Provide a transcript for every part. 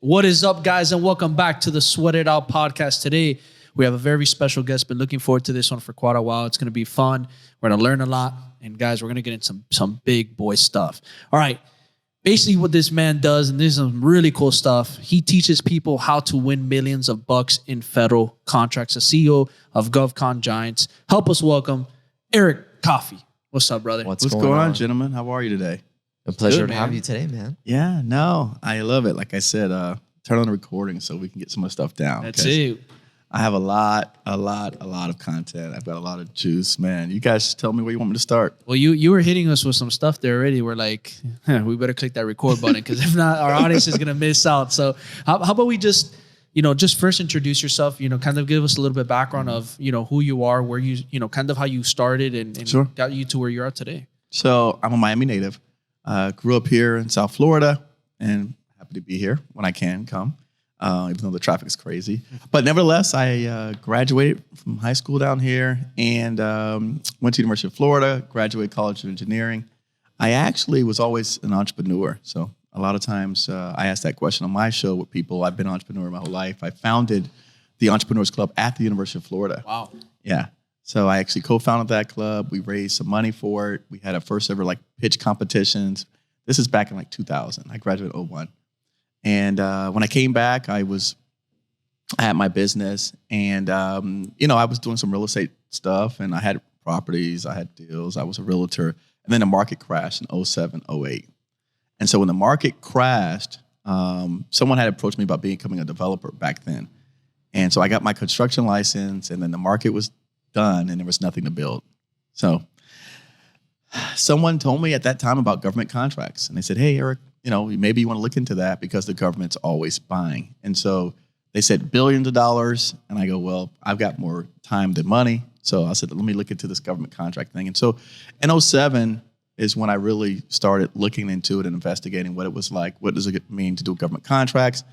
What is up, guys, and welcome back to the Sweat It Out podcast. Today, we have a very special guest. Been looking forward to this one for quite a while. It's going to be fun. We're going to learn a lot. And, guys, we're going to get into some big boy stuff. All right. Basically, what this man does, and this is some really cool stuff, he teaches people how to win millions of bucks in federal contracts. The CEO of Govcon Giants. Help us welcome Eric Coffie. What's up, brother? What's going on, gentlemen? How are you today? A pleasure to have you today, man. Yeah, no, I love it. Like I said, turn on the recording so we can get some of the stuff down. That's it. I have a lot of content. I've got a lot of juice, man. You guys tell me where you want me to start. Well, you were hitting us with some stuff there already. We're like, we better click that record button because if not, our audience is going to miss out. So how about we just first introduce yourself, kind of give us a little bit of background of, who you are, where you, kind of how you started and Sure. got you to where you are today. So I'm a Miami native. Grew up here in South Florida and happy to be here when I can come, even though the traffic is crazy. But nevertheless, I graduated from high school down here and went to University of Florida, graduated College of Engineering. I actually was always an entrepreneur. So a lot of times I ask that question on my show with people. I've been an entrepreneur my whole life. I founded the Entrepreneurs Club at the University of Florida. Wow. Yeah. So I actually co-founded that club. We raised some money for it. We had our first ever pitch competitions. This is back in 2000. I graduated in 2001. And when I came back, I had my business and, I was doing some real estate stuff and I had properties, I had deals, I was a realtor. And then the market crashed in 07, 08. And so when the market crashed, someone had approached me about becoming a developer back then. And so I got my construction license and then the market was done and there was nothing to build. So someone told me at that time about government contracts and they said, hey, Eric, maybe you want to look into that because the government's always buying. And so they said billions of dollars. And I go, well, I've got more time than money. So I said, let me look into this government contract thing. And so in 07 is when I really started looking into it and investigating what it was like. What does it mean to do government contracts?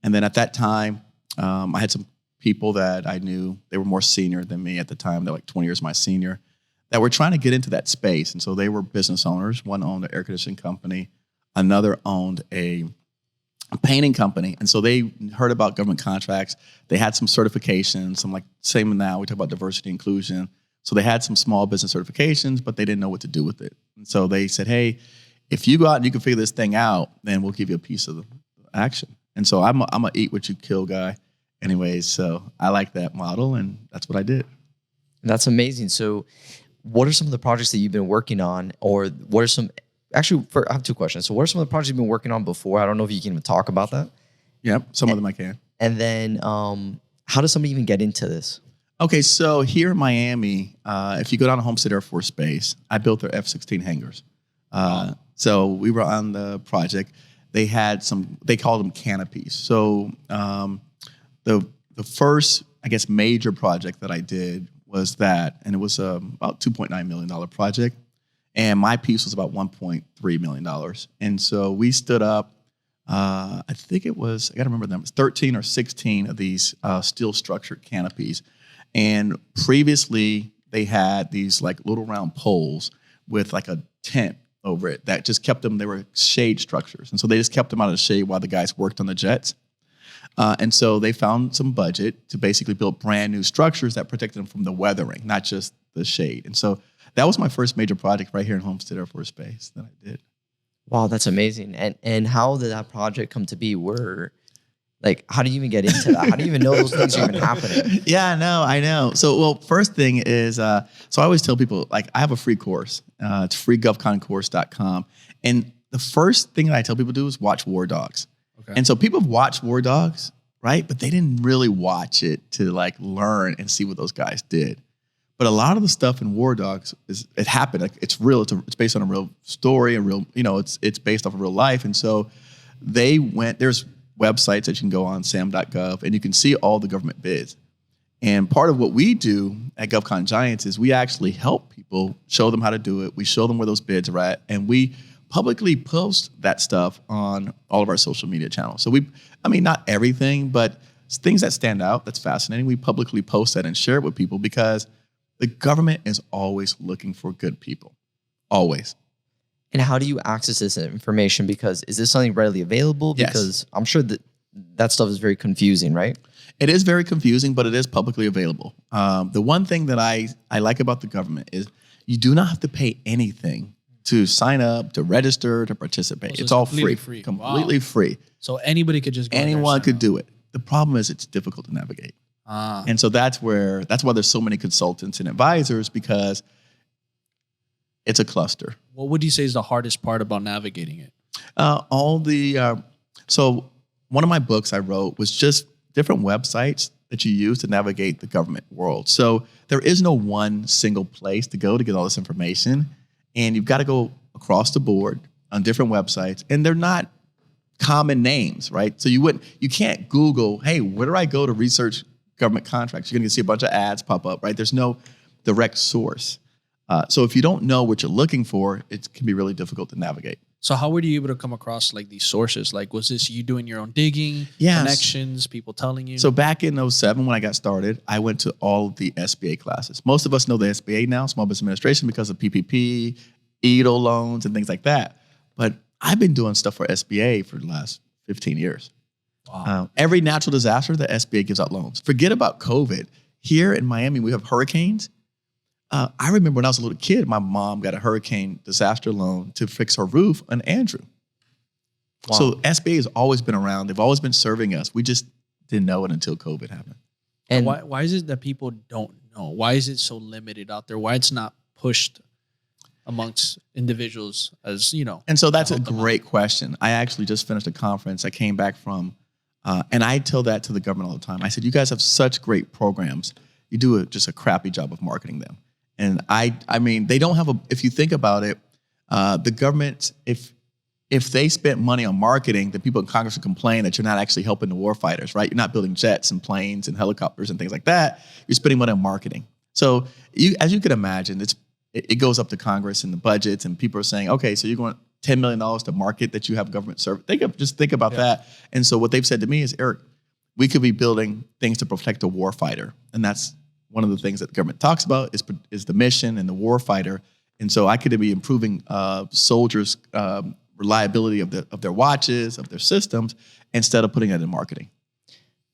And then at that time, I had some people that I knew, they were more senior than me at the time. They're 20 years my senior, that were trying to get into that space. And so they were business owners. One owned an air conditioning company. Another owned a painting company. And so they heard about government contracts. They had some certifications, same now, we talk about diversity inclusion. So they had some small business certifications, but they didn't know what to do with it. And so they said, hey, if you go out and you can figure this thing out, then we'll give you a piece of the action. And so I'm a eat what you kill guy. Anyways, so I like that model, and that's what I did. That's amazing. So what are some of the projects that you've been working on, or what are some, actually, I have two questions. So what are some of the projects you've been working on before? I don't know if you can even talk about that. Yep, some of them I can. And then how does somebody even get into this? Okay, so here in Miami, if you go down to Homestead Air Force Base, I built their F-16 hangars. So we were on the project. They had they called them canopies. So the first, I guess, major project that I did was that, and it was about $2.9 million project, and my piece was about $1.3 million. And so we stood up, I think it was, I got to remember them, 13 or 16 of these steel structured canopies. And previously they had these little round poles with a tent over it that just kept them, they were shade structures. And so they just kept them out of the shade while the guys worked on the jets. And so they found some budget to basically build brand new structures that protected them from the weathering, not just the shade. And so that was my first major project right here in Homestead Air Force Base that I did. Wow, that's amazing. And how did that project come to be? How do you even get into that? How do you even know those things are even happening? Yeah, I know. So, well, first thing is, so I always tell people, I have a free course. It's free govconcourse.com. And the first thing that I tell people to do is watch War Dogs. Okay. And so people have watched War Dogs, right? But they didn't really watch it to learn and see what those guys did. But a lot of the stuff in War Dogs it happened. It's real. It's based on a real story, it's based off of real life. And so there's websites that you can go on, sam.gov, and you can see all the government bids. And part of what we do at Govcon Giants is we actually help people, show them how to do it. We show them where those bids are at, and we publicly post that stuff on all of our social media channels. So not everything, but things that stand out, that's fascinating. We publicly post that and share it with people because the government is always looking for good people, always. And how do you access this information? Because is this something readily available? Yes. Because I'm sure that that stuff is very confusing, right? It is very confusing, but it is publicly available. The one thing that I like about the government is you do not have to pay anything to sign up, to register, to participate. So it's all completely free. free. Completely free. So anybody could just go in there and Anyone sign could up. do it. The problem is it's difficult to navigate. And so that's why there's so many consultants and advisors, because it's a cluster. What would you say is the hardest part about navigating it? So one of my books I wrote was just different websites that you use to navigate the government world. So there is no one single place to go to get all this information. And you've got to go across the board on different websites, and they're not common names, right? So you can't Google, hey, where do I go to research government contracts? You're going to see a bunch of ads pop up, right? There's no direct source. So if you don't know what you're looking for, it can be really difficult to navigate. So how were you able to come across like these sources? Like, was this you doing your own digging, Yes. connections, people telling you? So back in 2007, when I got started, I went to all of the SBA classes. Most of us know the SBA now, Small Business Administration, because of PPP, EIDL loans, and things like that. But I've been doing stuff for SBA for the last 15 years. Wow. Every natural disaster, the SBA gives out loans. Forget about COVID. Here in Miami, we have hurricanes. I remember when I was a little kid, my mom got a hurricane disaster loan to fix her roof on Andrew. Wow. So SBA has always been around. They've always been serving us. We just didn't know it until COVID happened. And why is it that people don't know? Why is it so limited out there? Why it's not pushed amongst individuals as, And so that's a help them great question. I actually just finished a conference I came back from, and I tell that to the government all the time. I said, you guys have such great programs. You do just a crappy job of marketing them. And I mean, they don't have if you think about it, the government, if they spent money on marketing, the people in Congress would complain that you're not actually helping the war fighters, right? You're not building jets and planes and helicopters and things like that. You're spending money on marketing. So as you can imagine, it goes up to Congress and the budgets, and people are saying, okay, so you're going $10 million to market that you have government service. Just think about that. And so what they've said to me is, Eric, we could be building things to protect a war fighter. And that's one of the things that the government talks about is the mission and the war fighter. And so I could be improving soldiers' reliability of their watches, of their systems, instead of putting it in marketing.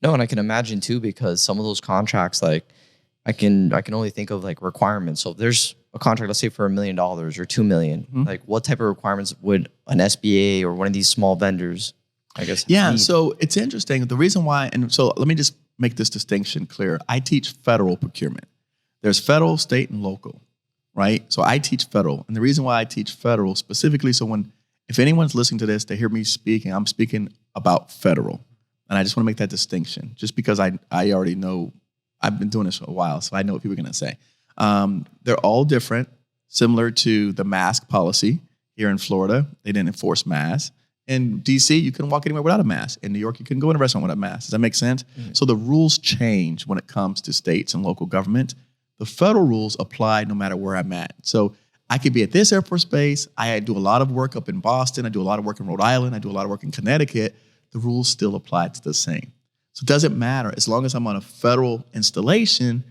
no, and I can imagine too, because some of those contracts, like I can only think of like requirements. So if there's a contract, let's say for $1 million or $2 million, like what type of requirements would an SBA or one of these small vendors, I guess, need? So it's interesting. The reason why, and so let me just make this distinction clear. I teach federal procurement. There's federal, state, and local, right? So I teach federal. And the reason why I teach federal specifically, so if anyone's listening to this, they hear me speaking, I'm speaking about federal. And I just want to make that distinction, just because I already know, I've been doing this for a while, so I know what people are going to say. They're all different, similar to the mask policy here in Florida. They didn't enforce masks. In DC, you couldn't walk anywhere without a mask. In New York, you couldn't go in a restaurant without a mask. Does that make sense? Mm-hmm. So the rules change when it comes to states and local government. The federal rules apply no matter where I'm at. So I could be at this Air Force base. I do a lot of work up in Boston. I do a lot of work in Rhode Island. I do a lot of work in Connecticut. The rules still apply to the same. So it doesn't matter. As long as I'm on a federal installation,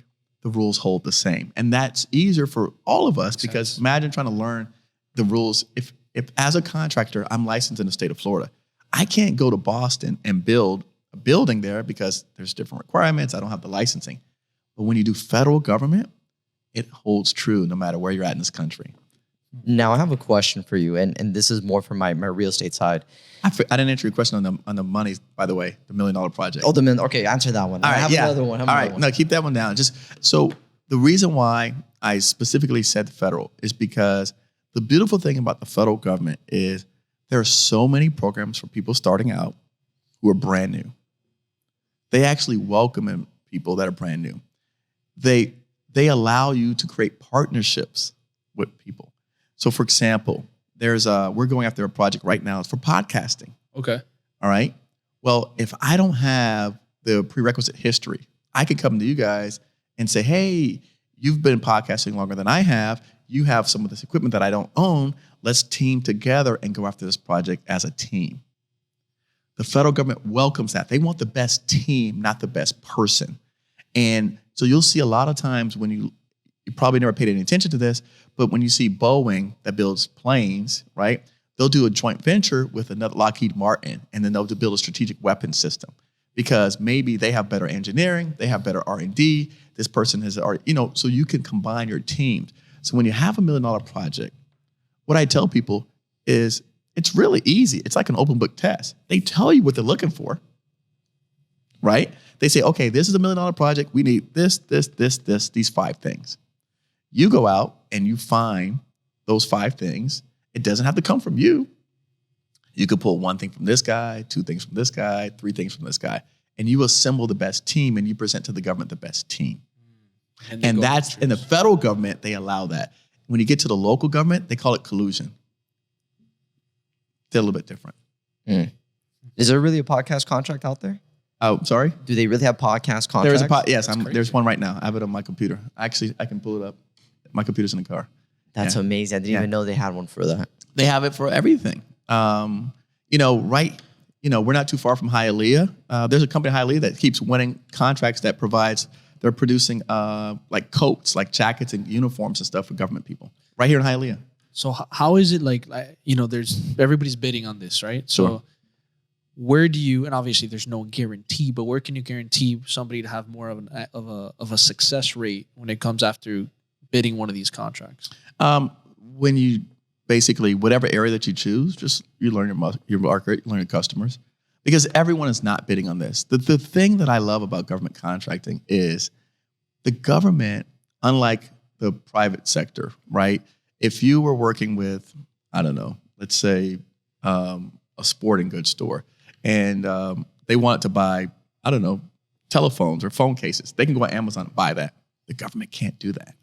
the rules hold the same. And that's easier for all of us because imagine trying to learn the rules. If as a contractor, I'm licensed in the state of Florida, I can't go to Boston and build a building there because there's different requirements. I don't have the licensing. But when you do federal government, it holds true no matter where you're at in this country. Now I have a question for you, and this is more from my real estate side. I didn't answer your question on the money, by the way, the $1 million project. Oh, okay, answer that one. All right, I have another one. All right, no, keep that one down. So the reason why I specifically said federal is because the beautiful thing about the federal government is there are so many programs for people starting out who are brand new. They actually welcome people that are brand new. They allow you to create partnerships with people. So, for example, we're going after a project right now. It's for podcasting. Okay. All right. Well, if I don't have the prerequisite history, I could come to you guys and say, hey, you've been podcasting longer than I have. You have some of this equipment that I don't own. Let's team together and go after this project as a team. The federal government welcomes that. They want the best team, not the best person. And so you'll see a lot of times when you probably never paid any attention to this, but when you see Boeing that builds planes, right, they'll do a joint venture with another Lockheed Martin, and then they'll build a strategic weapons system. because maybe they have better engineering, they have better R&D. This person has, so you can combine your teams. So when you have $1 million project, what I tell people is it's really easy. It's like an open book test. They tell you what they're looking for, right? They say, okay, this is $1 million project. We need this, these 5 things. You go out and you find those 5 things. It doesn't have to come from you. You could pull 1 thing from this guy, 2 things from this guy, 3 things from this guy, and you assemble the best team and you present to the government the best team. And that's in the federal government, they allow that. When you get to the local government, they call it collusion. They're a little bit different. Is there really a podcast contract out there? Oh, sorry? Do they really have podcast contracts? Yes, there's one right now. I have it on my computer. Actually, I can pull it up. My computer's in the car. That's amazing. I didn't even know they had one for that. They have it for everything. We're not too far from Hialeah. There's a company, Hialeah, that keeps winning contracts that they're producing like coats, like jackets and uniforms and stuff for government people right here in Hialeah. So how is it everybody's bidding on this, right? Sure. So where do you, and obviously there's no guarantee, but where can you guarantee somebody to have more of a success rate when it comes after bidding one of these contracts? When you basically, whatever area that you choose, you learn your market, you learn your customers, because everyone is not bidding on this. The thing that I love about government contracting is the government, unlike the private sector, right? If you were working with, I don't know, let's say a sporting goods store, and they wanted to buy, I don't know, telephones or phone cases, they can go on Amazon and buy that. The government can't do that.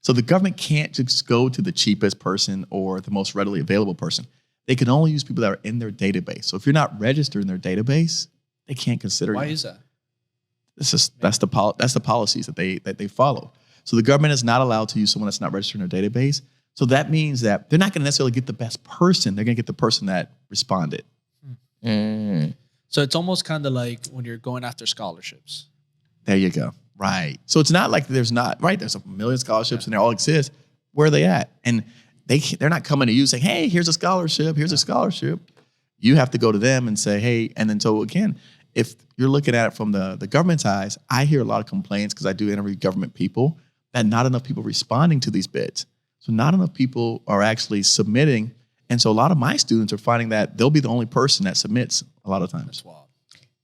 So the government can't just go to the cheapest person or the most readily available person. They can only use people that are in their database. So if you're not registered in their database, they can't consider you. Why is that? That's the policies that they follow. So the government is not allowed to use someone that's not registered in their database. So that means that they're not going to necessarily get the best person. They're going to get the person that responded. So it's almost kind of like when you're going after scholarships. There you go. Right. So it's not like there's a million scholarships and they all exist. Where are they at? And they're not coming to you saying, hey, here's a scholarship. Here's a scholarship. You have to go to them and say, hey, and then so again, if you're looking at it from the government's eyes, I hear a lot of complaints because I do interview government people that not enough people responding to these bids. So not enough people are actually submitting. And so a lot of my students are finding that they'll be the only person that submits a lot of times. That's wild.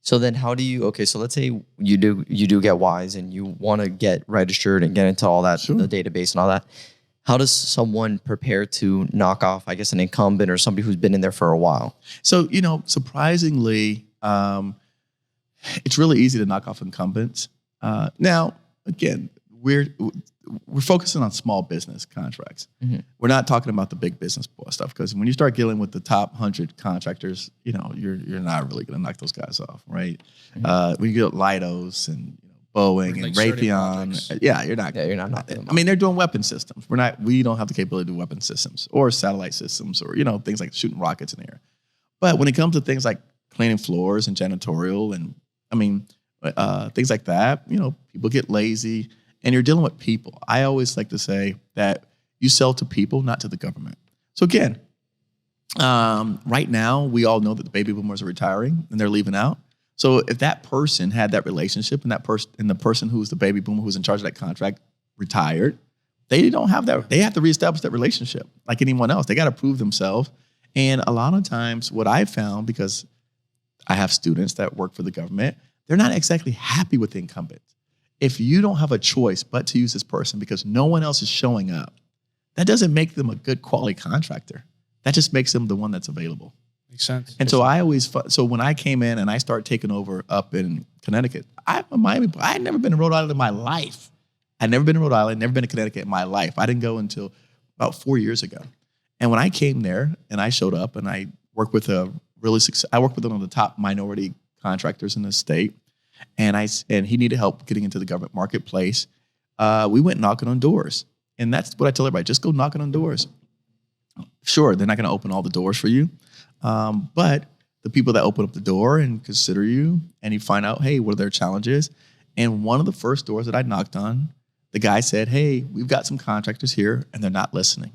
So then how do you, so let's say you do get WISE and you want to get registered and get into all that, Sure. the database and all that. How does someone prepare to knock off, I guess, an incumbent or somebody who's been in there for a while? So, surprisingly, it's really easy to knock off incumbents. Now, again, we're focusing on small business contracts. Mm-hmm. We're not talking about the big business stuff, because when you start dealing with the top 100 contractors, you're not really going to knock those guys off, right? Mm-hmm. When you get Leidos and Boeing and Raytheon, you're not. Yeah, you're not knocking them off. I mean, they're doing weapon systems. We don't have the capability to do weapon systems or satellite systems or things like shooting rockets in the air. But when it comes to things like cleaning floors and janitorial and things like that, people get lazy. And you're dealing with people. I always like to say that you sell to people, not to the government. So again, right now, we all know that the baby boomers are retiring and they're leaving out. So if that person had that relationship and the person who's the baby boomer who's in charge of that contract retired, they don't have that. They have to reestablish that relationship like anyone else. They got to prove themselves. And a lot of times what I've found, because I have students that work for the government, they're not exactly happy with the incumbent. If you don't have a choice but to use this person because no one else is showing up, that doesn't make them a good quality contractor. That just makes them the one that's available. Makes sense. And so when I came in and I started taking over up in Connecticut, I'm a Miami boy. I had never been to Rhode Island in my life. I'd never been to Rhode Island, never been to Connecticut in my life. I didn't go until about 4 years ago. And when I came there and I showed up and I worked with I worked with one of the top minority contractors in the state. And he needed help getting into the government marketplace. We went knocking on doors. And that's what I tell everybody, just go knocking on doors. Sure, they're not going to open all the doors for you. But the people that open up the door and consider you, and you find out, hey, what are their challenges? And one of the first doors that I knocked on, the guy said, hey, we've got some contractors here, and they're not listening.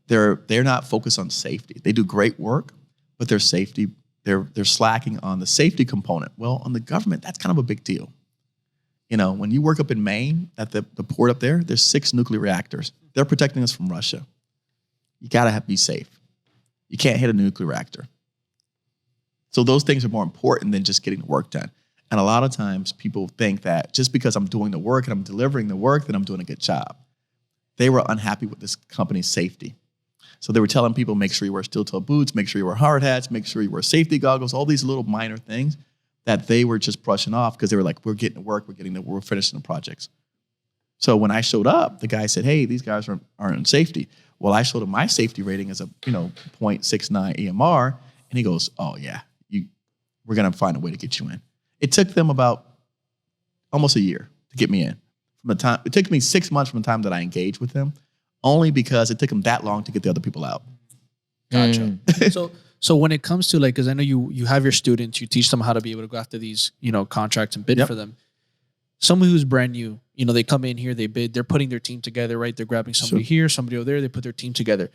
They're not focused on safety. They do great work, but their safety they're slacking on the safety component. Well, on the government, that's kind of a big deal. You know, when you work up in Maine at the port up there, there's 6 nuclear reactors. They're protecting us from Russia. You got to be safe. You can't hit a nuclear reactor. So those things are more important than just getting the work done. And a lot of times people think that just because I'm doing the work and I'm delivering the work, that I'm doing a good job. They were unhappy with this company's safety. So they were telling people, make sure you wear steel-toe boots, make sure you wear hard hats, make sure you wear safety goggles, all these little minor things that they were just brushing off because they were like, we're getting to work, we're finishing the projects. So when I showed up, the guy said, hey, these guys aren't in safety. Well, I showed him my safety rating as a 0.69 EMR, and he goes, oh yeah, we're gonna find a way to get you in. It took them about almost a year to get me in. It took me 6 months from the time that I engaged with them, only because it took them that long to get the other people out. Gotcha. So when it comes to like, because I know you have your students, you teach them how to be able to go after these, contracts and bid for them. Someone who's brand new, they come in here, they bid, they're putting their team together, right? They're grabbing somebody here, somebody over there, they put their team together.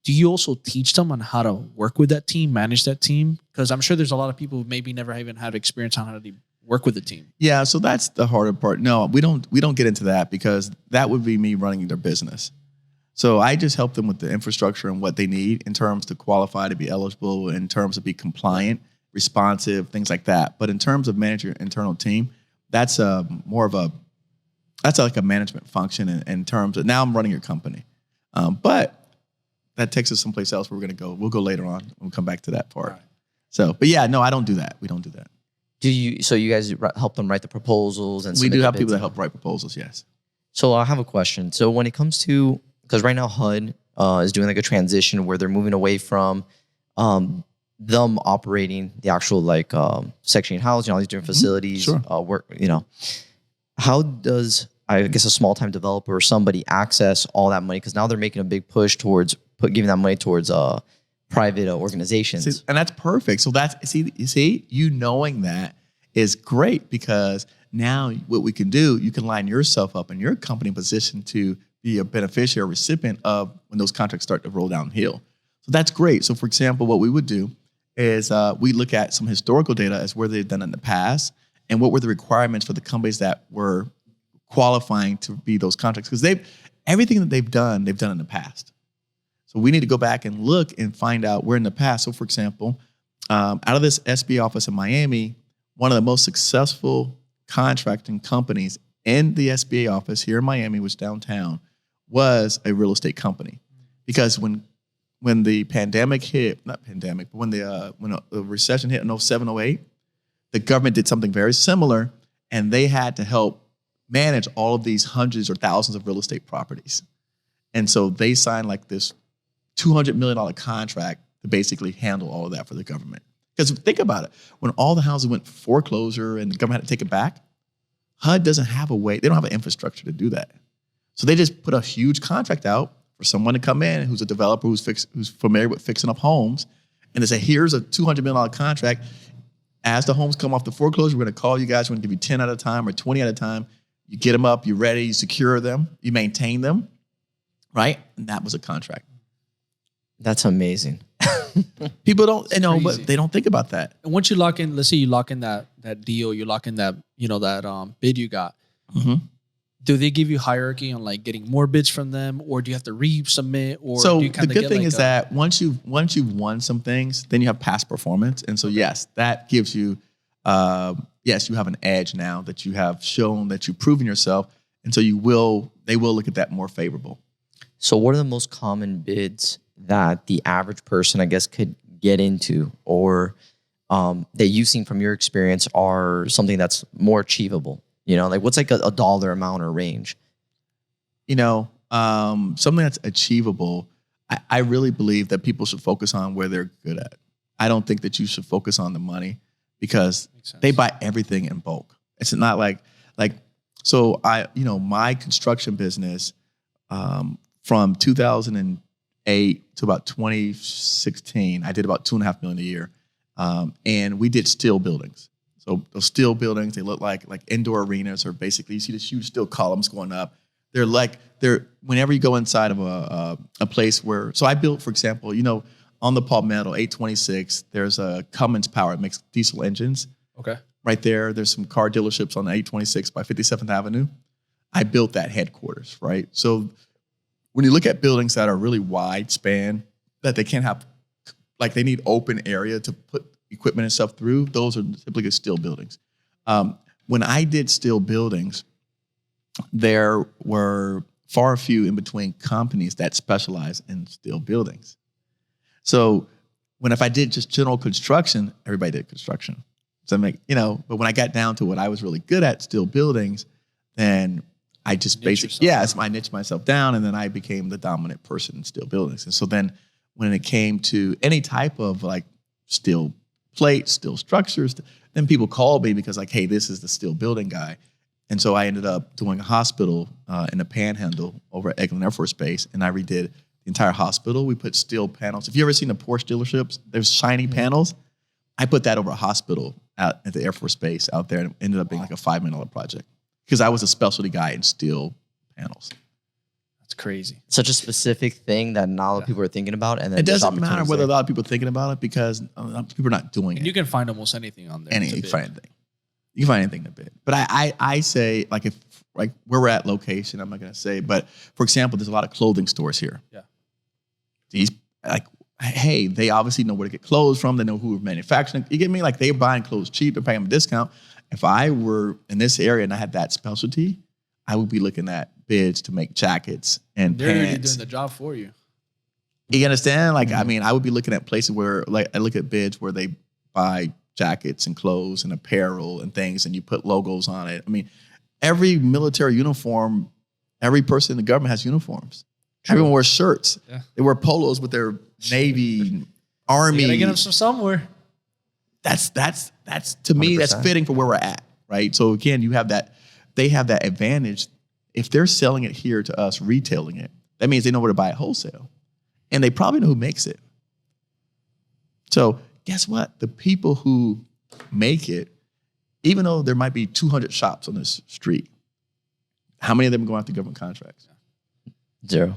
Do you also teach them on how to work with that team, manage that team? Because I'm sure there's a lot of people who maybe never even had experience on how to work with the team. Yeah, so that's the harder part. No, we don't get into that because that would be me running their business. So I just help them with the infrastructure and what they need in terms to qualify to be eligible, in terms of be compliant, responsive, things like that. But in terms of manage your internal team, that's like a management function in terms of now I'm running your company. But that takes us someplace else where we're going to go. We'll go later on. We'll come back to that part. Right. So, but yeah, no, I don't do that. We don't do that. So you guys help them write the proposals? And we do have people that help write proposals, yes. So I have a question. So when it comes to, because right now HUD is doing like a transition where they're moving away from them operating the actual like Section 8 housing, all these different facilities, work. How does, I guess, a small time developer or somebody access all that money? Because now they're making a big push towards giving that money towards private organizations. See, and that's perfect. So that's you knowing that is great, because now what we can do, you can line yourself up in your company position to be a beneficiary or recipient of when those contracts start to roll downhill. So that's great. So for example, what we would do is we look at some historical data as where they've done in the past and what were the requirements for the companies that were qualifying to be those contracts, because everything that they've done in the past. So we need to go back and look and find out where in the past. So for example, out of this SBA office in Miami, one of the most successful contracting companies in the SBA office here in Miami, was downtown, was a real estate company. Because when the pandemic hit, not pandemic, but when the recession hit in 07, 08, the government did something very similar, and they had to help manage all of these hundreds or thousands of real estate properties. And so they signed like this $200 million contract to basically handle all of that for the government. Because think about it, when all the houses went foreclosure and the government had to take it back, HUD doesn't have a way, they don't have an infrastructure to do that. So they just put a huge contract out for someone to come in who's a developer who's familiar with fixing up homes, and they say, here's a $200 million contract. As the homes come off the foreclosure, we're going to call you guys, we're going to give you 10 at a time or 20 at a time. You get them up, you're ready, you secure them, you maintain them, right? And that was a contract. That's amazing. People don't, but they don't think about that. And once you lock in, let's say you lock in that deal, you lock in that, that bid you got. Mm-hmm. Do they give you hierarchy on like getting more bids from them, or do you have to resubmit? Or so do you the good thing is that once you've won some things, then you have past performance, and so yes, that gives you, you have an edge now that you have shown that you've proven yourself, and so they will look at that more favorable. So what are the most common bids that the average person, I guess, could get into, or that you've seen from your experience are something that's more achievable? Like what's like a dollar amount or range? Something that's achievable, I really believe that people should focus on where they're good at. I don't think that you should focus on the money, because they buy everything in bulk. It's not like so my construction business from 2008 to about 2016, I did about $2.5 million a year. And we did steel buildings. So those steel buildings, they look like indoor arenas, or basically you see the huge steel columns going up. They're whenever you go inside of a place where, so I built, for example, on the Palmetto 826, there's a Cummins Power. It makes diesel engines. Okay. Right there, there's some car dealerships on the 826 by 57th Avenue. I built that headquarters, right? So when you look at buildings that are really wide span, that they can't have, like they need open area to put equipment and stuff through, those are typically steel buildings. When I did steel buildings, there were far few in between companies that specialize in steel buildings. So if I did just general construction, everybody did construction. So but when I got down to what I was really good at, steel buildings, then I just I niched myself down, and then I became the dominant person in steel buildings. And so then when it came to any type of like steel plates, steel structures, then people called me because like, hey, this is the steel building guy. And so I ended up doing a hospital in the Panhandle over at Eglin Air Force Base, and I redid the entire hospital. We put steel panels. If you ever seen the Porsche dealerships, there's shiny panels. I put that over a hospital out at the Air Force Base out there, and it ended up being like a $5 million project because I was a specialty guy in steel panels. That's crazy. Such a specific thing that not a lot of people are thinking about. And then it doesn't matter whether a lot of people are thinking about it because people are not doing it. You can find almost anything on there. You can find anything. You can find anything to bid. But I say, like, if like where we're at location, I'm not going to say, but for example, there's a lot of clothing stores here. Yeah. These, like, hey, they obviously know where to get clothes from. They know who are manufacturing. You get me? Like, they're buying clothes cheap. They're paying them a discount. If I were in this area and I had that specialty, I would be looking at bids to make jackets and they're pants. already doing the job for you. You understand? Like, I mean, I would be looking at places where, like, I look at bids where they buy jackets and clothes and apparel and things, and you put logos on it. I mean, every military uniform, every person in the government has uniforms. True. Everyone wears shirts. Yeah. They wear polos with their Navy, Army. You gotta get them from somewhere. That's to me, 100%. That's fitting for where we're at, right? So again, you have that. They have that advantage. If they're selling it here to us, retailing it, that means they know where to buy it wholesale, and they probably know who makes it. So guess what? The people who make it, even though there might be 200 shops on this street, how many of them are going after government contracts? Zero.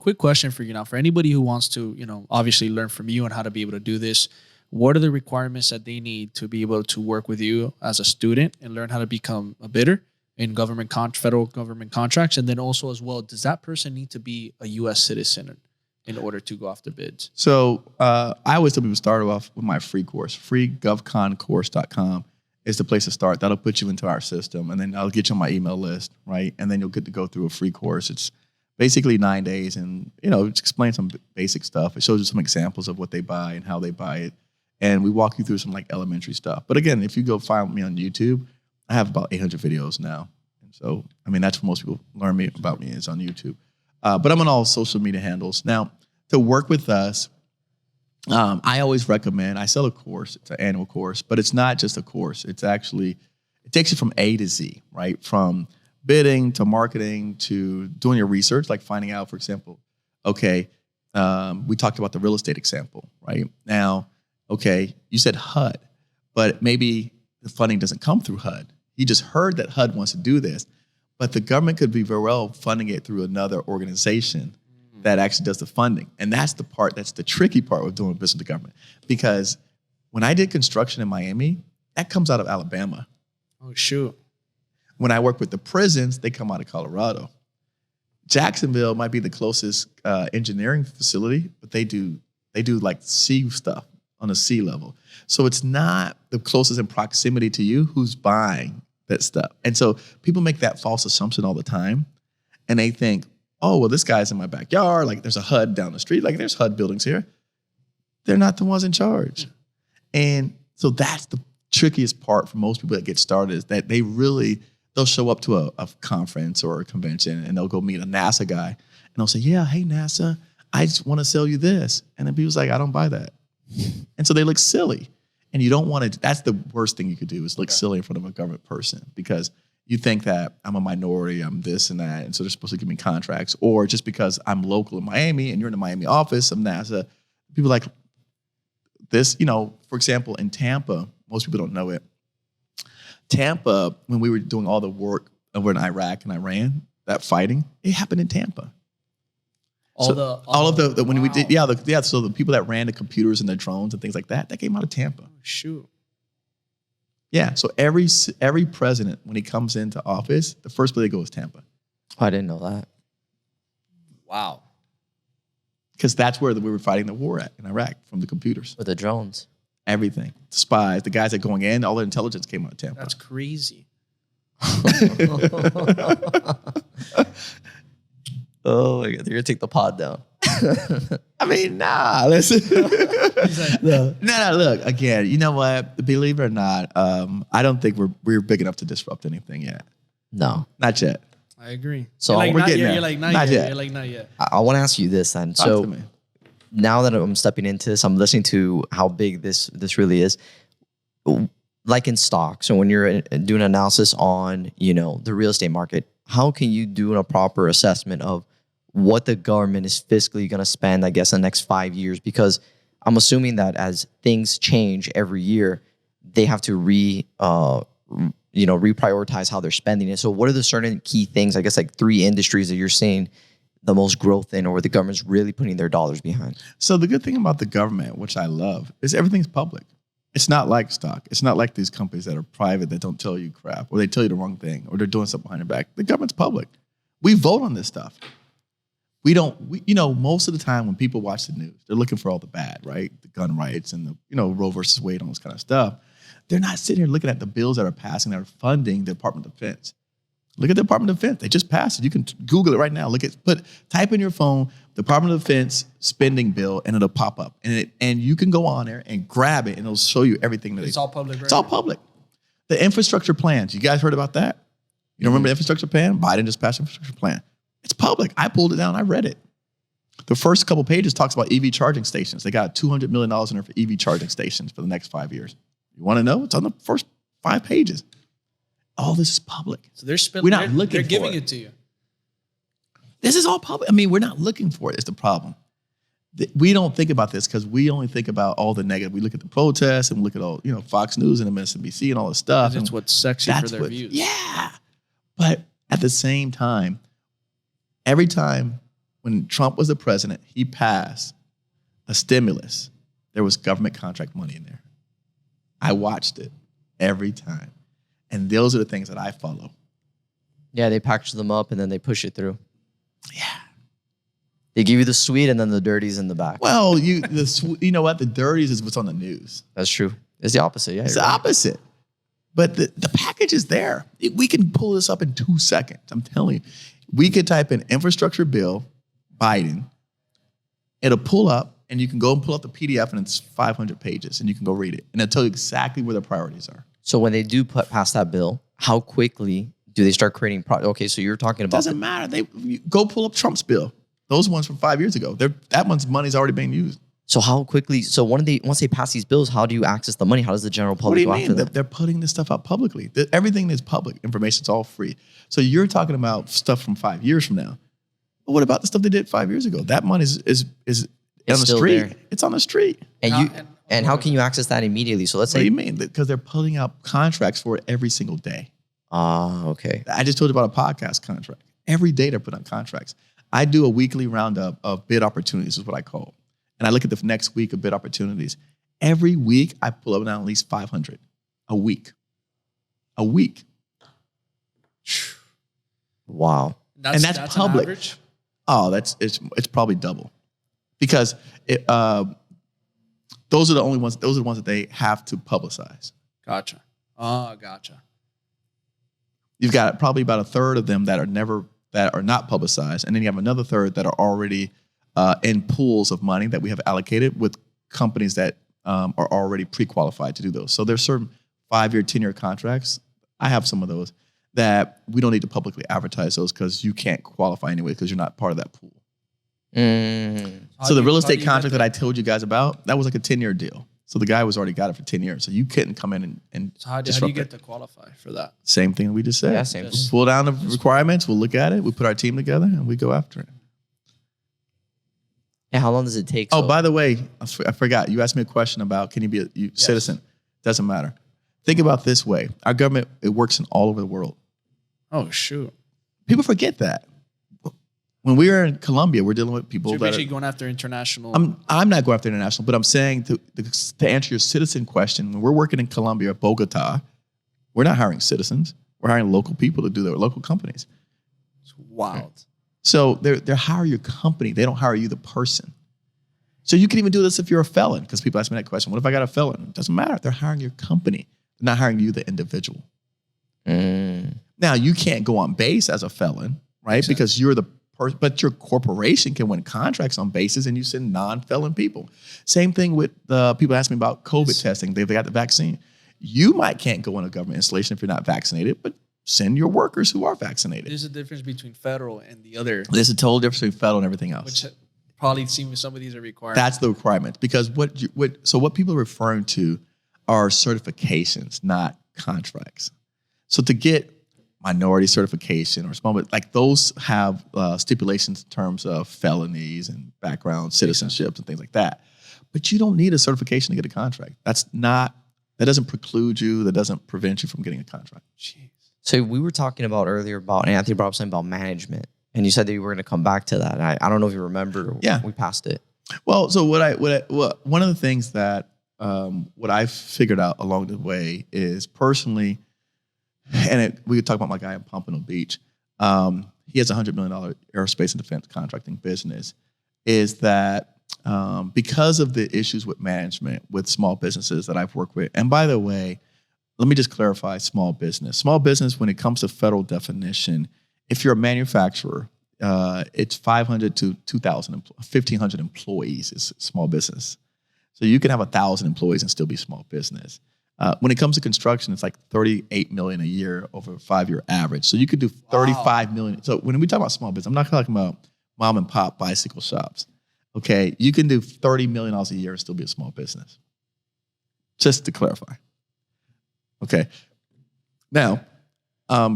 Quick question for you now. For anybody who wants to, obviously learn from you on how to be able to do this, what are the requirements that they need to be able to work with you as a student and learn how to become a bidder in federal government contracts? And then also as well, does that person need to be a U.S. citizen in order to go after bids? So I always tell people start off with my free course. FreeGovconCourse.com is the place to start. That'll put you into our system, and then I'll get you on my email list, right? And then you'll get to go through a free course. It's basically 9 days, and it explains some basic stuff. It shows you some examples of what they buy and how they buy it, and we walk you through some like elementary stuff. But again, if you go find me on YouTube, I have about 800 videos now, and so I mean that's where most people learn about me is on YouTube. But I'm on all social media handles now. To work with us, I always recommend. I sell a course. It's an annual course, but it's not just a course. It takes you from A to Z, right? From bidding to marketing to doing your research, like finding out, for example, okay, we talked about the real estate example, right? Now, okay, you said HUD, but maybe the funding doesn't come through HUD. You just heard that HUD wants to do this, but the government could be very well funding it through another organization that actually does the funding. And that's the tricky part with doing business with the government. Because when I did construction in Miami, that comes out of Alabama. Oh, shoot. When I work with the prisons, they come out of Colorado. Jacksonville might be the closest engineering facility, but they do like sea stuff on a sea level. So it's not the closest in proximity to you who's buying that stuff. And so people make that false assumption all the time. And they think, oh, well, this guy's in my backyard. Like there's a HUD down the street. Like there's HUD buildings here. They're not the ones in charge. And so that's the trickiest part for most people that get started is that they'll show up to a conference or a convention and they'll go meet a NASA guy and they'll say, yeah, hey, NASA, I just want to sell you this. And then people's like, I don't buy that. And so they look silly. And you don't want to, that's the worst thing you could do is look silly in front of a government person because you think that I'm a minority, I'm this and that, and so they're supposed to give me contracts. Or just because I'm local in Miami and you're in the Miami office of NASA, people like this, for example, in Tampa, most people don't know it. Tampa, when we were doing all the work over in Iraq and Iran, that fighting, it happened in Tampa. All of the when we did, so the people that ran the computers and the drones and things like that came out of Tampa. Shoot. Yeah. So every president, when he comes into office, the first place they go is Tampa. Oh, I didn't know that. Wow. Because that's where we were fighting the war at in Iraq, from the computers. With the drones. Everything. The spies, the guys that going in, all the intelligence came out of Tampa. That's crazy. Oh my God, they're gonna take the pod down. I mean, nah, listen. No, look, again, you know what? Believe it or not, I don't think we're big enough to disrupt anything yet. No. Not yet. I agree. So You're like, we're not getting yet. there. You're like, not Not yet. yet. You're like, not yet. I want to ask you this then. Talk to So me. now that I'm stepping into this, I'm listening to how big this really is. Like in stocks, so when you're doing analysis on, the real estate market, how can you do a proper assessment of what the government is fiscally going to spend, I guess, in the next 5 years? Because I'm assuming that as things change every year, they have to reprioritize how they're spending it. So what are the certain key things, I guess, like 3 industries that you're seeing the most growth in, or where the government's really putting their dollars behind? So the good thing about the government, which I love, is everything's public. It's not like stock. It's not like these companies that are private that don't tell you crap, or they tell you the wrong thing, or they're doing something behind your back. The government's public. We vote on this stuff. Most of the time when people watch the news, they're looking for all the bad, right? The gun rights and the, Roe versus Wade, all this kind of stuff. They're not sitting here looking at the bills that are passing that are funding the Department of Defense. Look at the Department of Defense. They just passed it. You can Google it right now. Type in your phone, Department of Defense spending bill, and it'll pop up. And you can go on there and grab it, and it'll show you everything that It's all public, right? It's all public. The infrastructure plans. You guys heard about that? You don't remember the infrastructure plan? Biden just passed the infrastructure plan. It's public. I pulled it down. I read it. The first couple pages talks about EV charging stations. They got $200 million in there for EV charging stations for the next 5 years. You want to know? It's on the first 5 pages. All this is public. So they're spending. We're not looking They're for giving it. it to you. This is all public. I mean, we're not looking for it. It's the problem. We don't think about this because we only think about all the negative. We look at the protests and we look at all, Fox News and MSNBC and all this stuff. That's what's sexy for their views. Yeah. But at the same time, every time when Trump was the president, he passed a stimulus. There was government contract money in there. I watched it every time. And those are the things that I follow. Yeah, they package them up and then they push it through. Yeah. They give you the sweet and then the dirties in the back. Well, you know what? The dirties is what's on the news. That's true. It's the opposite. Yeah, It's the opposite. But the package is there. We can pull this up in 2 seconds. I'm telling you. We could type in infrastructure bill, Biden. It'll pull up, and you can go and pull up the PDF, and it's 500 pages, and you can go read it. And it'll tell you exactly where the priorities are. So when they do pass that bill, how quickly do they start creating? Okay, so you're talking about. Doesn't matter. Go pull up Trump's bill. Those ones from 5 years ago. That one's money's already being used. So how quickly? So once they pass these bills, how do you access the money? How does the general public go after that? They're putting this stuff out publicly. Everything is public. Information's all free. So you're talking about stuff from 5 years from now. But what about the stuff they did 5 years ago? That money is on the still street. there. It's on the street. And how can you access that immediately? So let's What do say. you mean? Because they're putting out contracts for it every single day. Okay. I just told you about a podcast contract. Every day they're putting out contracts. I do a weekly roundup of bid opportunities, is what I call. And I look at the next week of bid opportunities. Every week, I pull up at least 500 a week. A week. Wow. And that's public. An average? Oh, it's probably double. Because those are the ones that they have to publicize. Gotcha. Oh, gotcha. You've got probably about a third of them that are not publicized, and then you have another third that are already in pools of money that we have allocated with companies that are already pre-qualified to do those. So there's certain 5-year, 10-year contracts. I have some of those that we don't need to publicly advertise those because you can't qualify anyway because you're not part of that pool. So the real estate contract that I told you guys about, that was like a 10-year deal. So the guy was already got it for 10 years. So you couldn't come in and So how do you get to qualify for that? Same thing we just said. Yeah, same thing. Pull down the requirements. We'll look at it. We put our team together and we go after it. Yeah, how long does it take? Oh, by the way, I forgot. You asked me a question about can you be a citizen? Doesn't matter. Think about it this way. Our government, it works in all over the world. Oh, shoot. People forget that. when we are in Colombia, we're dealing with people So you're that basically are, going after international. I'm not going after international, but I'm saying to answer your citizen question, when we're working in Colombia, Bogota, we're not hiring citizens. We're hiring local people to do their local companies. It's wild. So they're hiring your company. They don't hire you, the person. So you can even do this if you're a felon, because people ask me that question. What if I got a felon? It doesn't matter. They're hiring your company. They're not hiring you, the individual. Now, you can't go on base as a felon, right? Makes sense. Because you're the person, but your corporation can win contracts on bases and you send non-felon people. Same thing with the people ask me about COVID testing. They got the vaccine. You can't go on a government installation if you're not vaccinated, but send your workers who are vaccinated. There's a difference between federal and the other, There's a total difference between federal and everything else. which probably seems some of these are required. That's the requirement. Because what people are referring to are certifications, not contracts. So to get minority certification or small, like those have stipulations in terms of felonies and background citizenships and things like that. But you don't need a certification to get a contract. That doesn't preclude you. That doesn't prevent you from getting a contract. Jeez. So we were talking about earlier about, and Anthony brought up something about management, and you said that you were going to come back to that. I don't know if you remember. Yeah. We passed it. Well, so one of the things that what I've figured out along the way is personally, and we could talk about my guy in Pompano Beach. He has a $100 million aerospace and defense contracting business. Is that because of the issues with management with small businesses that I've worked with? And by the way, let me just clarify small business. Small business, when it comes to federal definition, if you're a manufacturer, it's 500 to 2,000, 1,500 employees is small business. So you can have 1,000 employees and still be small business. When it comes to construction, it's like $38 million a year over a 5-year average. So you could do $35 million. So when we talk about small business, I'm not talking about mom and pop bicycle shops. Okay, you can do $30 million a year and still be a small business. Just to clarify. Okay. Now,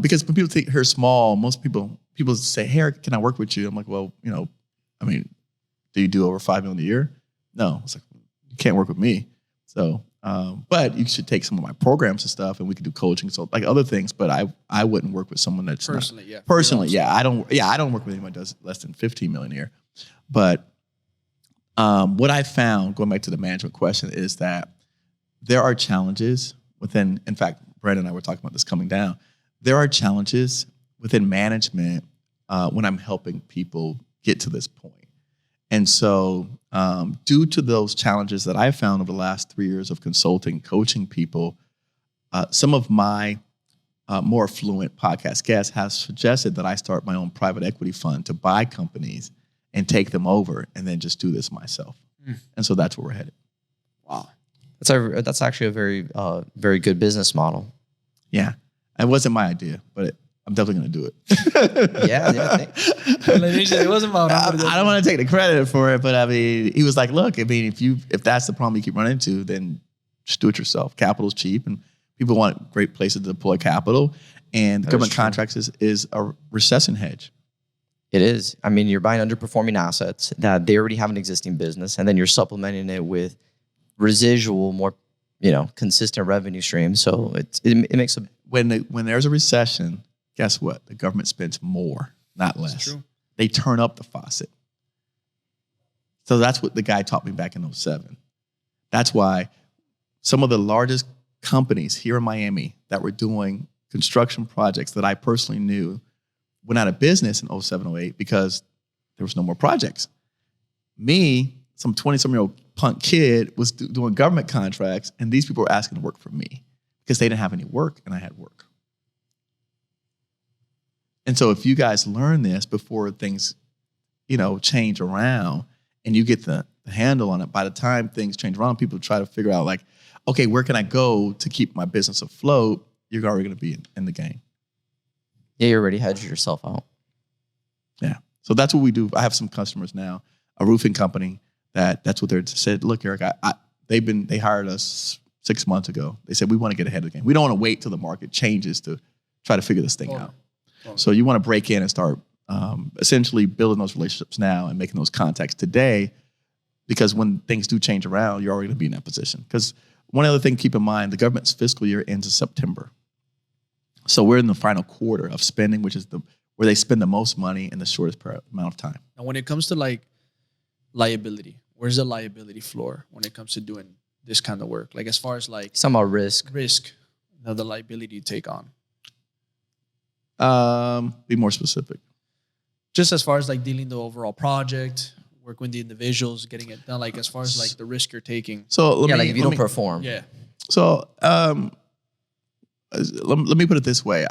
because when people hear small, most people say, "Hey, Eric, can I work with you?" I'm like, "Well, do you do over $5 million a year?" No. It's like, you can't work with me. So, but you should take some of my programs and stuff, and we could do coaching, so like other things. But I wouldn't work with someone that's Personally, I don't work with anyone that does less than $15 million a year. But what I found, going back to the management question, is that there are challenges within. In fact, Brandon and I were talking about this coming down. There are challenges within management when I'm helping people get to this point. And so due to those challenges that I found over the last 3 years of consulting, coaching people, some of my more affluent podcast guests have suggested that I start my own private equity fund to buy companies and take them over and then just do this myself. And so that's where we're headed. Wow. That's actually a very, very good business model. Yeah. It wasn't my idea, but I'm definitely going to do it. Yeah. It wasn't about. I don't want to take the credit for it, but I mean, he was like, "Look, I mean, if that's the problem you keep running into, then just do it yourself. Capital's cheap, and people want great places to deploy capital. And government contracts is a recession hedge. It is. I mean, you're buying underperforming assets that they already have an existing business, and then you're supplementing it with residual, more consistent revenue stream. So it makes a when there's a recession, guess what? The government spends more, not less. That's true. They turn up the faucet. So that's what the guy taught me back in 2007. That's why some of the largest companies here in Miami that were doing construction projects that I personally knew went out of business in 2007, 2008 because there was no more projects. Me, some 20-some-year-old punk kid, was doing government contracts, and these people were asking to work for me because they didn't have any work, and I had work. And so if you guys learn this before things, change around, and you get the handle on it, by the time things change around, people try to figure out, like, okay, where can I go to keep my business afloat? You're already going to be in the game. Yeah, you already hedged yourself out. Yeah. So that's what we do. I have some customers now, a roofing company that's what they said. Look, Eric, they hired us 6 months ago. They said, we want to get ahead of the game. We don't want to wait till the market changes to try to figure this thing out. So you want to break in and start essentially building those relationships now and making those contacts today, because when things do change around, you're already going to be in that position. Because one other thing, keep in mind, the government's fiscal year ends in September. So we're in the final quarter of spending, which is where they spend the most money in the shortest amount of time. And when it comes to like liability, where's the liability floor when it comes to doing this kind of work? Like as far as like Some about risk. the liability you take on. Be more specific. Just as far as like dealing the overall project, work with the individuals, getting it done. Like as far as like the risk you're taking. So Like if you don't perform. Yeah. So let me put it this way.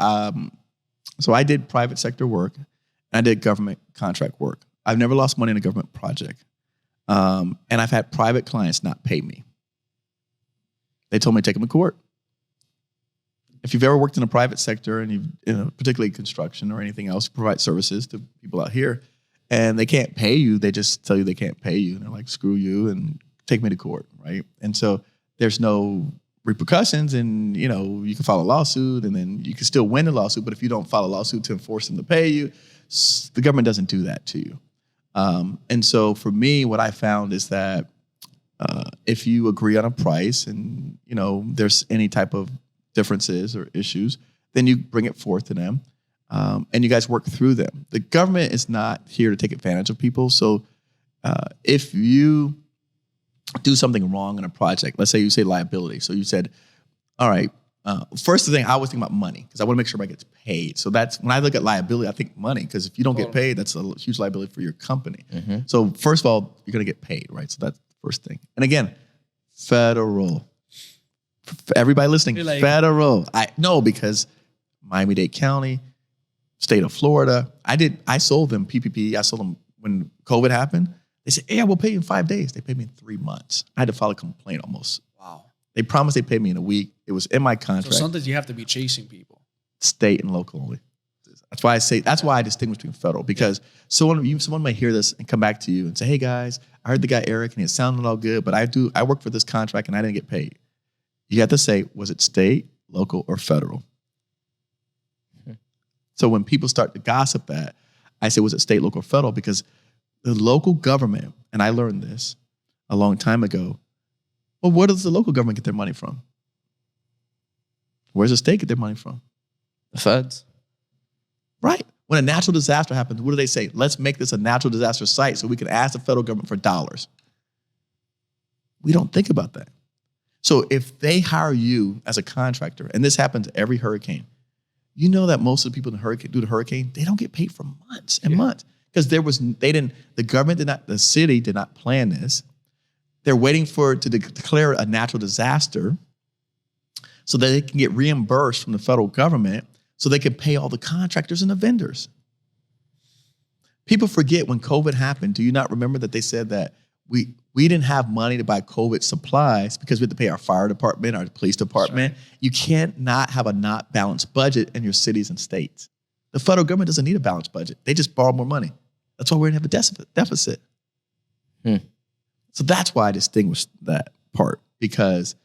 So I did private sector work. And I did government contract work. I've never lost money in a government project. And I've had private clients not pay me. They told me to take them to court. If you've ever worked in the private sector and you've, particularly construction or anything else, you provide services to people out here, and they can't pay you, they just tell you they can't pay you. And they're like, screw you and take me to court, right? And so there's no repercussions, and you can file a lawsuit, and then you can still win the lawsuit. But if you don't file a lawsuit to enforce them to pay you, the government doesn't do that to you. And so for me, what I found is that if you agree on a price and there's any type of differences or issues, then you bring it forth to them, and you guys work through them. The government is not here to take advantage of people. So if you do something wrong in a project, let's say you say liability. So you said, all right, first thing I always think about money because I want to make sure everybody gets paid. So that's when I look at liability, I think money, because if you don't get paid, that's a huge liability for your company. Mm-hmm. So first of all, you're going to get paid, right? So that's the first thing. And again, federal. For everybody listening, like, federal. I know because Miami-Dade County, state of Florida, I sold them PPP. I sold them when COVID happened. They said, yeah, we'll pay you in 5 days. They paid me in 3 months. I had to file a complaint almost. Wow. They promised they paid me in a week. It was in my contract. So sometimes you have to be chasing people. State and local only. That's why I distinguish between federal, because someone might hear this and come back to you and say, hey guys, I heard the guy Eric and it sounded all good, but I work for this contract and I didn't get paid. You have to say, was it state, local, or federal? So when people start to gossip that, I say, was it state, local, or federal? Because the local government, and I learned this a long time ago, well, where does the local government get their money from? Where's the state get their money from? The feds. Right. When a natural disaster happens, what do they say? Let's make this a natural disaster site so we can ask the federal government for dollars. We don't think about that. So if they hire you as a contractor, and this happens every hurricane, you know that most of the people in the hurricane, they don't get paid for months and months because the city did not plan this. They're waiting for it to declare a natural disaster so that they can get reimbursed from the federal government so they can pay all the contractors and the vendors. People forget when COVID happened. Do you not remember that they said that we didn't have money to buy COVID supplies because we had to pay our fire department, our police department. Right. You can't not have a not balanced budget in your cities and states. The federal government doesn't need a balanced budget. They just borrow more money. That's why we're going to have a deficit. So that's why I distinguish that part, because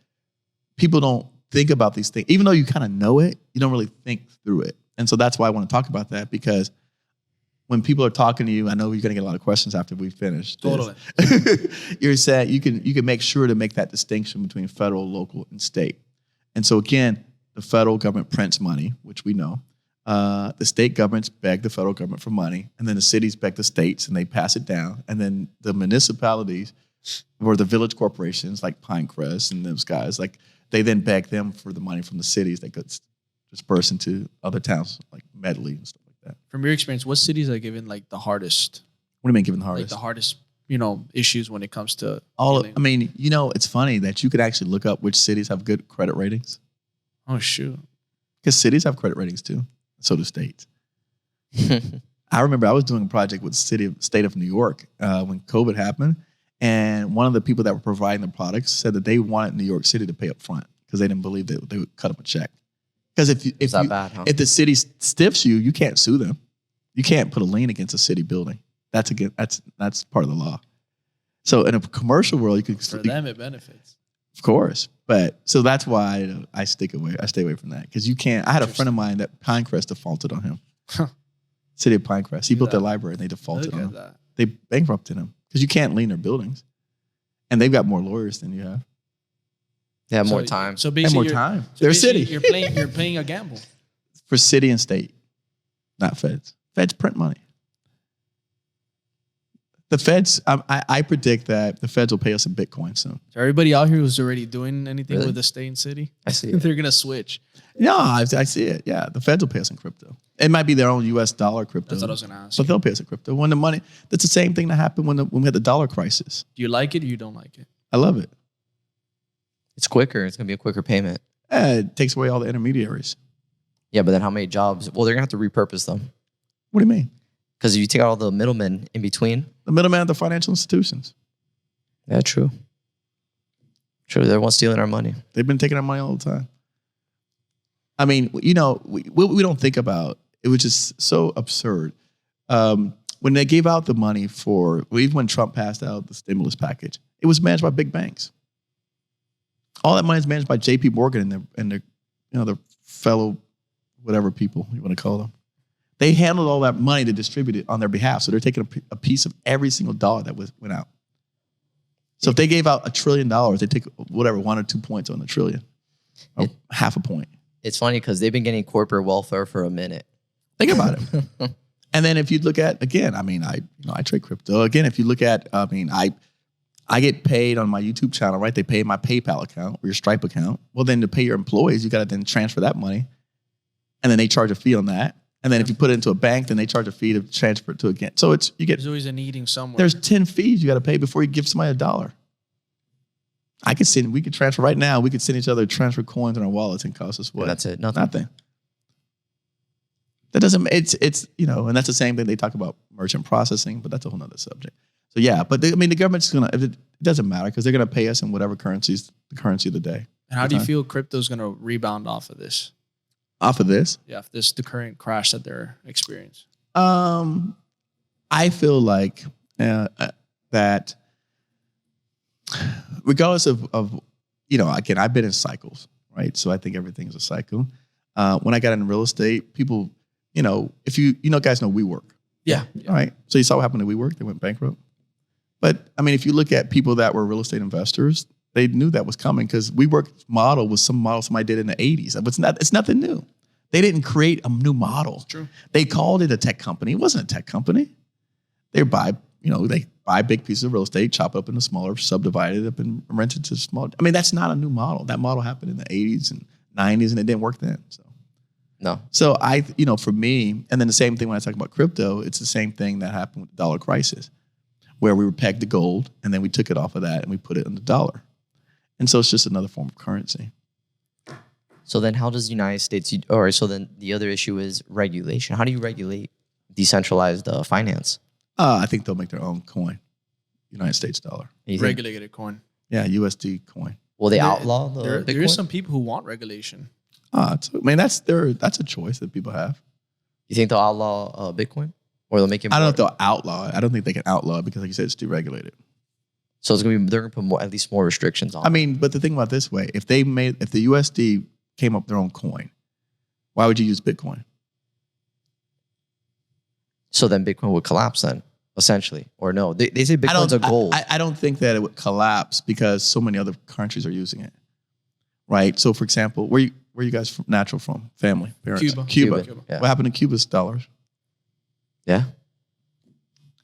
people don't think about these things. Even though you kind of know it, you don't really think through it. And so that's why I want to talk about that, because when people are talking to you, I know you're going to get a lot of questions after we finish. Totally. You're saying you can make sure to make that distinction between federal, local, and state. And so again, the federal government prints money, which we know. The state governments beg the federal government for money, and then the cities beg the states, and they pass it down. And then the municipalities or the village corporations like Pinecrest and those guys, like they then beg them for the money from the cities that gets dispersed into other towns like Medley and stuff. From your experience, what cities are given like the hardest? What do you mean given the hardest? Like the hardest, issues when it comes to it's funny that you could actually look up which cities have good credit ratings. Oh shoot. Because cities have credit ratings too. So do states. I remember I was doing a project with the state of New York when COVID happened, and one of the people that were providing the products said that they wanted New York City to pay up front because they didn't believe that they would cut them a check. Because if the city stiffs you, you can't sue them. You can't put a lien against a city building. That's part of the law. So in a commercial world, you could for them it benefits. Of course, but so that's why I stay away from that, because you can't. I had a friend of mine that Pinecrest defaulted on him. City of Pinecrest, he built their library and they defaulted on him. They bankrupted him because you can't lien their buildings, and they've got more lawyers than you have. They have more time. So basically, more time. They're city. You're playing a gamble for city and state, not feds. Feds print money. The Feds, I predict that the Feds will pay us in Bitcoin soon. So everybody out here who's already doing anything Really? with the state and city, I see it. they're gonna switch. No, I see it. Yeah, the Feds will pay us in crypto. It might be their own U.S. dollar crypto. That's what I was gonna ask. But they'll pay us in crypto. When the money, that's the same thing that happened when we had the dollar crisis. Do you like it or you don't like it? I love it. It's quicker. It's gonna be a quicker payment. It takes away all the intermediaries. Yeah, but then how many jobs? Well, they're gonna have to repurpose them What do you mean? because if you take out all the middlemen in between. The middleman of the financial institutions. Yeah, true. True, they're the ones stealing our money. They've been taking our money all the time. I mean, we don't think about, it was just so absurd. When they gave out the money even when Trump passed out the stimulus package, it was managed by big banks. All that money is managed by J.P. Morgan and the fellow whatever people you want to call them. They handled all that money to distribute it on their behalf. So they're taking a piece of every single dollar that went out. So if they gave out $1 trillion, they take whatever, 1 or 2 points on the trillion, or half a point. It's funny because they've been getting corporate welfare for a minute. Think about it. And then if you look at, again, I mean, I trade crypto. Again, if you look at, I get paid on my YouTube channel, right? They pay my PayPal account or your Stripe account. Well, then to pay your employees, you got to then transfer that money. And then they charge a fee on that. And then if you put it into a bank, then they charge a fee to transfer it to again. So There's always an eating somewhere. there's 10 fees you got to pay before you give somebody $1. We could transfer right now. We could send each other transfer coins in our wallets and cost us what? And that's it. Nothing. That doesn't, it's and that's the same thing they talk about merchant processing, but that's a whole nother subject. So yeah, but the government's it doesn't matter because they're going to pay us in whatever currency's the currency of the day. And how do you feel crypto's going to rebound off of this? Off of this? Yeah, the current crash that they're experiencing. I feel like that regardless of again, I've been in cycles, right? So I think everything's a cycle. When I got into real estate, people, if guys know WeWork. Yeah. All right. So you saw what happened to WeWork. They went bankrupt. But I mean, if you look at people that were real estate investors, they knew that was coming because WeWork's model was some model somebody did in the 80s. It's nothing new. They didn't create a new model. True. They called it a tech company. It wasn't a tech company. They buy big pieces of real estate, chop it up into smaller, subdivide it up and rent it to small. I mean, that's not a new model. That model happened in the 80s and 90s and it didn't work then. No. So for me, and then the same thing when I talk about crypto, it's the same thing that happened with the dollar crisis, where we were pegged to gold and then we took it off of that and we put it in the dollar. And so it's just another form of currency. So then how does the United States, so then the other issue is regulation. How do you regulate decentralized finance? I think they'll make their own coin, United States dollar. Regulated coin. Yeah, USD coin. Will they outlaw the There Bitcoin? is some people who want regulation. That's a choice that people have. You think they'll outlaw Bitcoin? Or they'll make it more? I don't know if they'll outlaw it. I don't think they can outlaw it because, like you said, it's deregulated. So they're going to put at least more restrictions on it. I mean, but the thing about it this way, if the USD came up with their own coin, why would you use Bitcoin? So then Bitcoin would collapse then, essentially. Or no, they say Bitcoin's a gold. I don't think that it would collapse because so many other countries are using it. Right? So, for example, where you guys from? Family, parents? Cuba. Yeah. What happened to Cuba's dollars? Yeah.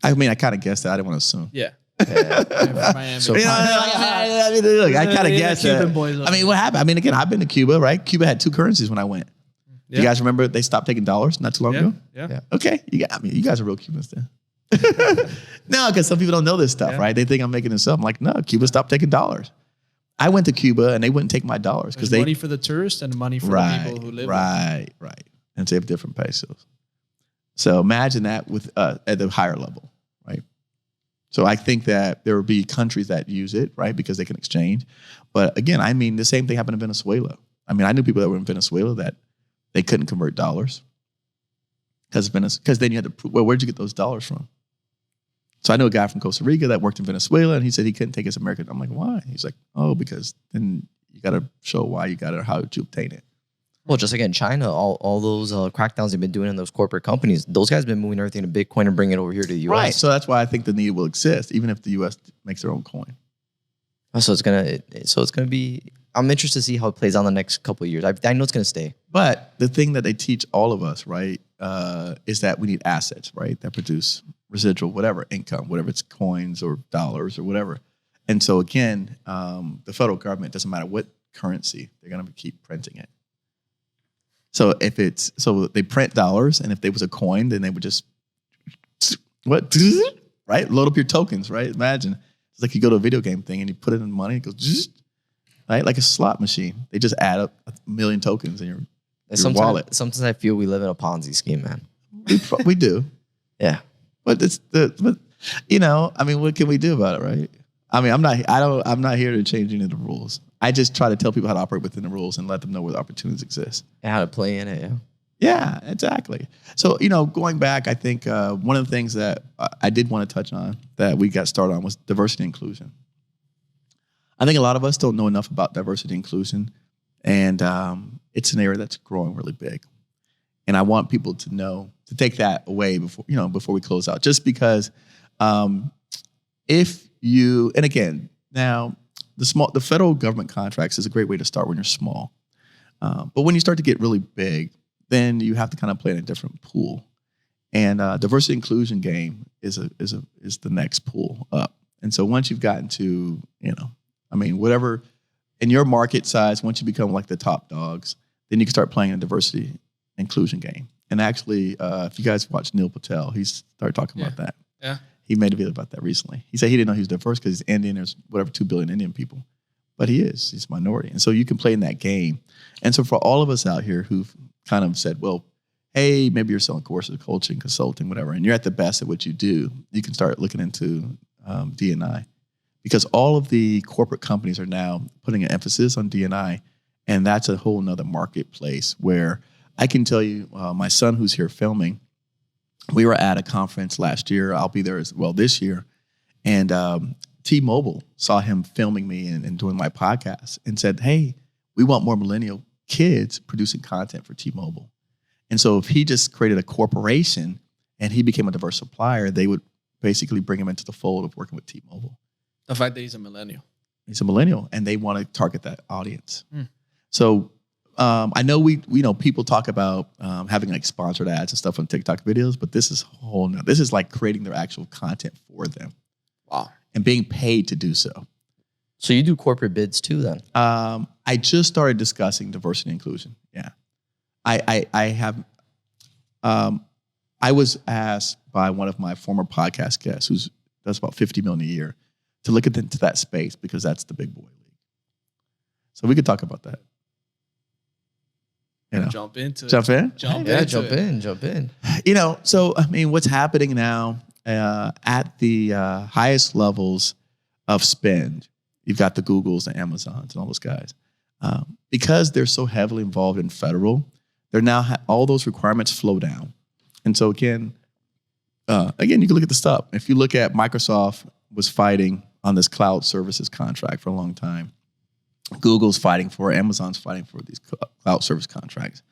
I mean, I kind of guessed that. I didn't want to assume. Yeah. Yeah. So Look, I kind of guessed Cuban that. boys. I mean, what happened? I mean, again, I've been to Cuba, right? Cuba had 2 currencies when I went. Yeah. You guys remember they stopped taking dollars not too long ago? Yeah. Okay. You guys are real Cubans then. No, because some people don't know this stuff, right? They think I'm making this up. I'm like, no, Cuba stopped taking dollars. I went to Cuba and they wouldn't take my dollars because money for the tourists and money for the people who live there. Right. And so they have different pesos. So imagine that with at the higher level, right? So I think that there will be countries that use it, right, because they can exchange. But again, I mean, the same thing happened in Venezuela. I mean, I knew people that were in Venezuela that they couldn't convert dollars because then you had to prove, well, where'd you get those dollars from? So I know a guy from Costa Rica that worked in Venezuela, and he said he couldn't take his American. I'm like, why? He's like, oh, because then you got to show why you got it or how did you obtain it. Well, just like in China, all those crackdowns they've been doing in those corporate companies, those guys have been moving everything to Bitcoin and bringing it over here to the U.S. Right. So that's why I think the need will exist, even if the U.S. makes their own coin. So it's gonna be. I'm interested to see how it plays out in the next couple of years. I know it's gonna stay. But the thing that they teach all of us, right, is that we need assets, right, that produce residual, whatever income, whatever it's coins or dollars or whatever. And so again, the federal government, doesn't matter what currency, they're going to keep printing it. So so they print dollars, and if there was a coin, then they would just right, load up your tokens, right? Imagine it's like you go to a video game thing and you put it in money, it goes right, like a slot machine. They just add up 1 million tokens in your wallet. Sometimes I feel we live in a Ponzi scheme, man. We do, Yeah. but I mean, what can we do about it, right? I mean, I'm not here to change any of the rules. I just try to tell people how to operate within the rules and let them know where the opportunities exist. And how to play in it, yeah. Yeah, exactly. So, going back, I think one of the things that I did want to touch on that we got started on was diversity and inclusion. I think a lot of us don't know enough about diversity and inclusion, and it's an area that's growing really big. And I want people to take that away before we close out, just because if you, and again, now the federal government contracts is a great way to start when you're small. But when you start to get really big, then you have to kind of play in a different pool. And diversity inclusion game is the next pool up. And so once you've gotten to, whatever in your market size, once you become like the top dogs, then you can start playing a diversity inclusion game. And actually, if you guys watch Neil Patel, he started talking about that. Yeah. He made a video about that recently. He said he didn't know he was diverse because he's Indian. There's 2 billion Indian people. But he is. He's a minority. And so you can play in that game. And so for all of us out here who've kind of said, well, hey, maybe you're selling courses, coaching, consulting, whatever, and you're at the best at what you do, you can start looking into D&I. Because all of the corporate companies are now putting an emphasis on D&I. And that's a whole nother marketplace where I can tell you, my son who's here filming, we were at a conference last year. I'll be there as well this year. And T-Mobile saw him filming me and doing my podcast and said, hey, we want more millennial kids producing content for T-Mobile. And so if he just created a corporation and he became a diverse supplier, they would basically bring him into the fold of working with T-Mobile. The fact that he's a millennial. He's a millennial, and they want to target that audience. So I know we people talk about having like sponsored ads and stuff on TikTok videos, but this is this is like creating their actual content for them. Wow. And being paid to do so. So you do corporate bids too then? I just started discussing diversity and inclusion. Yeah. I was asked by one of my former podcast guests who does about $50 million a year to look into that space because that's the big boy league. So we could talk about that. Jump into Jump it. in? Jump in. So, what's happening now at the highest levels of spend, you've got the Googles, the Amazons, and all those guys. Because they're so heavily involved in federal, they're now all those requirements flow down. And so, again, you can look at the stuff. If you look at Microsoft was fighting on this cloud services contract for a long time. Google's fighting for it. Amazon's fighting for these cloud service contracts.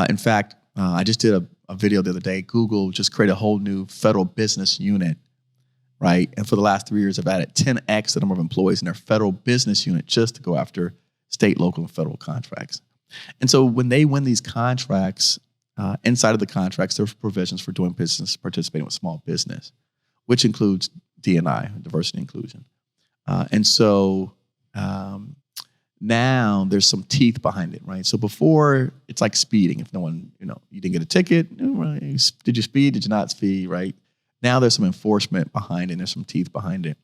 In fact, I just did a video the other day. Google just created a whole new federal business unit, right? And for the last 3 years, have added 10x the number of employees in their federal business unit just to go after state, local, and federal contracts. And so when they win these contracts, inside of the contracts, there's provisions for doing business, participating with small business, which includes D&I, diversity and inclusion. And so now there's some teeth behind it, right? So before, it's like speeding. If no one, you didn't get a ticket, did you speed? Did you not speed, right? Now there's some enforcement behind it, and there's some teeth behind it.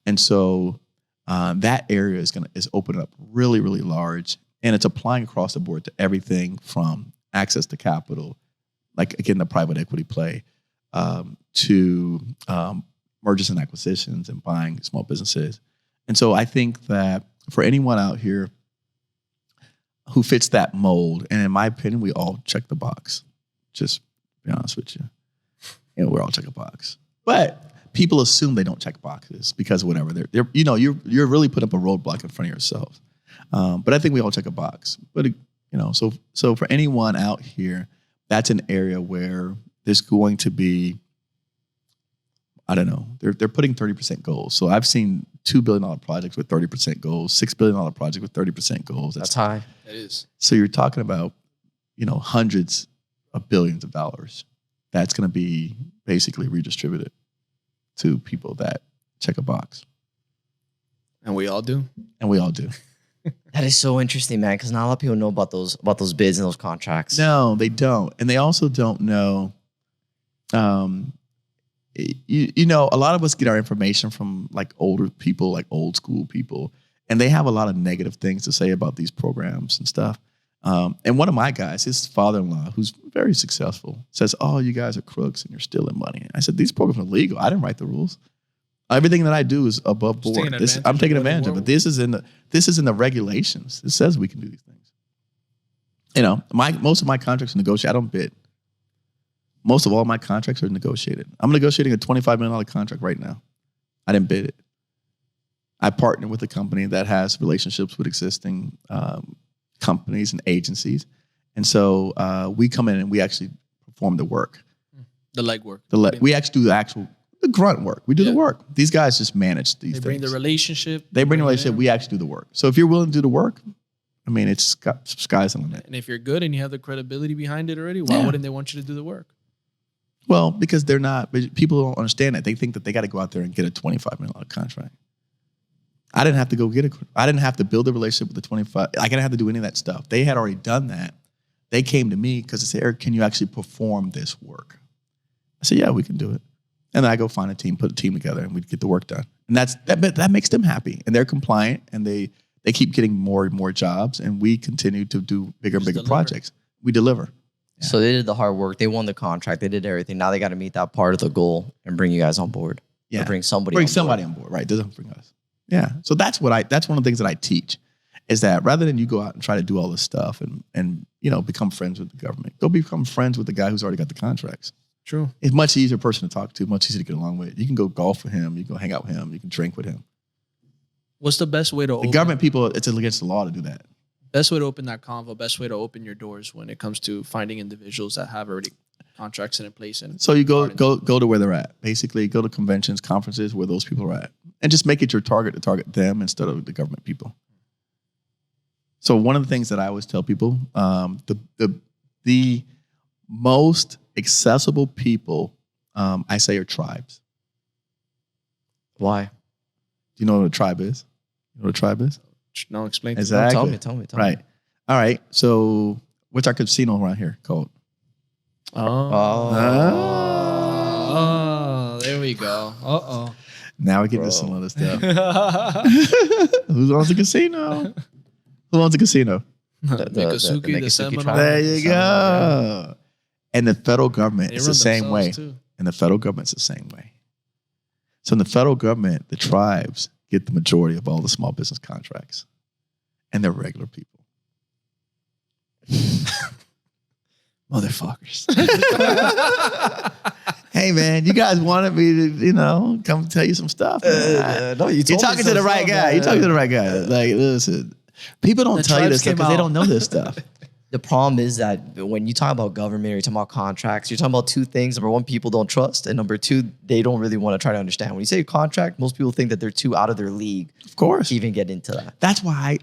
And so that area is opening up really, really large, and it's applying across the board to everything from access to capital, like, again, the private equity play, to mergers and acquisitions and buying small businesses. And so I think that for anyone out here who fits that mold, and in my opinion, we all check the box. Just to be honest with you. We're all check a box. But people assume they don't check boxes because whatever. You're really putting up a roadblock in front of yourself. But I think we all check a box. But so for anyone out here, that's an area where there's going to be, I don't know, they're putting 30% goals. So I've seen $2 billion projects with 30% goals, $6 billion project with 30% goals. That's high. It is. So you're talking about, hundreds of billions of dollars that's going to be basically redistributed to people that check a box. And we all do. And we all do. That is so interesting, man, because not a lot of people know about those bids and those contracts. No, they don't. And they also don't know. You know, a lot of us get our information from like older people, like old school people, and they have a lot of negative things to say about these programs and stuff. And one of my guys, his father-in-law, who's very successful, says, "Oh, you guys are crooks and you're stealing money." I said, "These programs are legal. I didn't write the rules. Everything that I do is above board. I'm taking advantage of it. This is in the regulations. It says we can do these things." You know, most of my contracts are negotiated. I don't bid. Most of all my contracts are negotiated. I'm negotiating a $25 million contract right now. I didn't bid it. I partner with a company that has relationships with existing companies and agencies. And so we come in and we actually perform the work. The legwork. We actually do the grunt work. We do the work. These guys just manage these things. They bring the relationship. They bring the relationship. We actually do the work. So if you're willing to do the work, I mean, it's sky's the limit. And if you're good and you have the credibility behind it already, why wouldn't they want you to do the work? Well, because they're not. People don't understand that. They think that they got to go out there and get a $25 million contract. I didn't have to go get it. I didn't have to build a relationship with the 25. I didn't have to do any of that stuff. They had already done that. They came to me because they said, "Eric, can you actually perform this work?" I said, "Yeah, we can do it." And then I go find a team, put a team together, and we get the work done. And that makes them happy, and they're compliant, and they keep getting more and more jobs, and we continue to do bigger and bigger projects. We deliver. Yeah. So they did the hard work. They won the contract. They did everything. Now they got to meet that part of the goal and bring you guys on board. Yeah, or bring somebody on board. Right? Doesn't bring us. Yeah. So that's one of the things that I teach is that rather than you go out and try to do all this stuff and you know become friends with the government, go become friends with the guy who's already got the contracts. True. It's much easier person to talk to, much easier to get along with. You can go golf with him. You can go hang out with him. You can drink with him. What's the best way to the government people? It's against the law to do that. Best way to open that convo, best way to open your doors when it comes to finding individuals that have already contracts in place. And so you go to where they're at. Basically, go to conventions, conferences where those people are at, and just make it your target to target them instead of the government people. So one of the things that I always tell people, the most accessible people, I say, are tribes. Why? Do you know what a tribe is? You know what a tribe is? No, explain. Exactly. No, tell me. Right. All right. So what's our casino around here called? Oh, there we go. Now we're getting to some other stuff. Who owns a casino? Who owns a casino? The Seminole. There you go. And the federal government is the same way. Too. And the federal government's the same way. So in the federal government, the tribes get the majority of all the small business contracts. And they're regular people. Motherfuckers. Hey, man, you guys wanted me to, come tell you some stuff. No, you're talking to the right guy. You're talking to the right guy. Like, listen, people don't tell you this stuff because they don't know this stuff. The problem is that when you talk about government or you talk about contracts, you're talking about two things. Number one, people don't trust. And number two, they don't really want to try to understand. When you say contract, most people think that they're too out of their league. Of course. To even get into that. That's why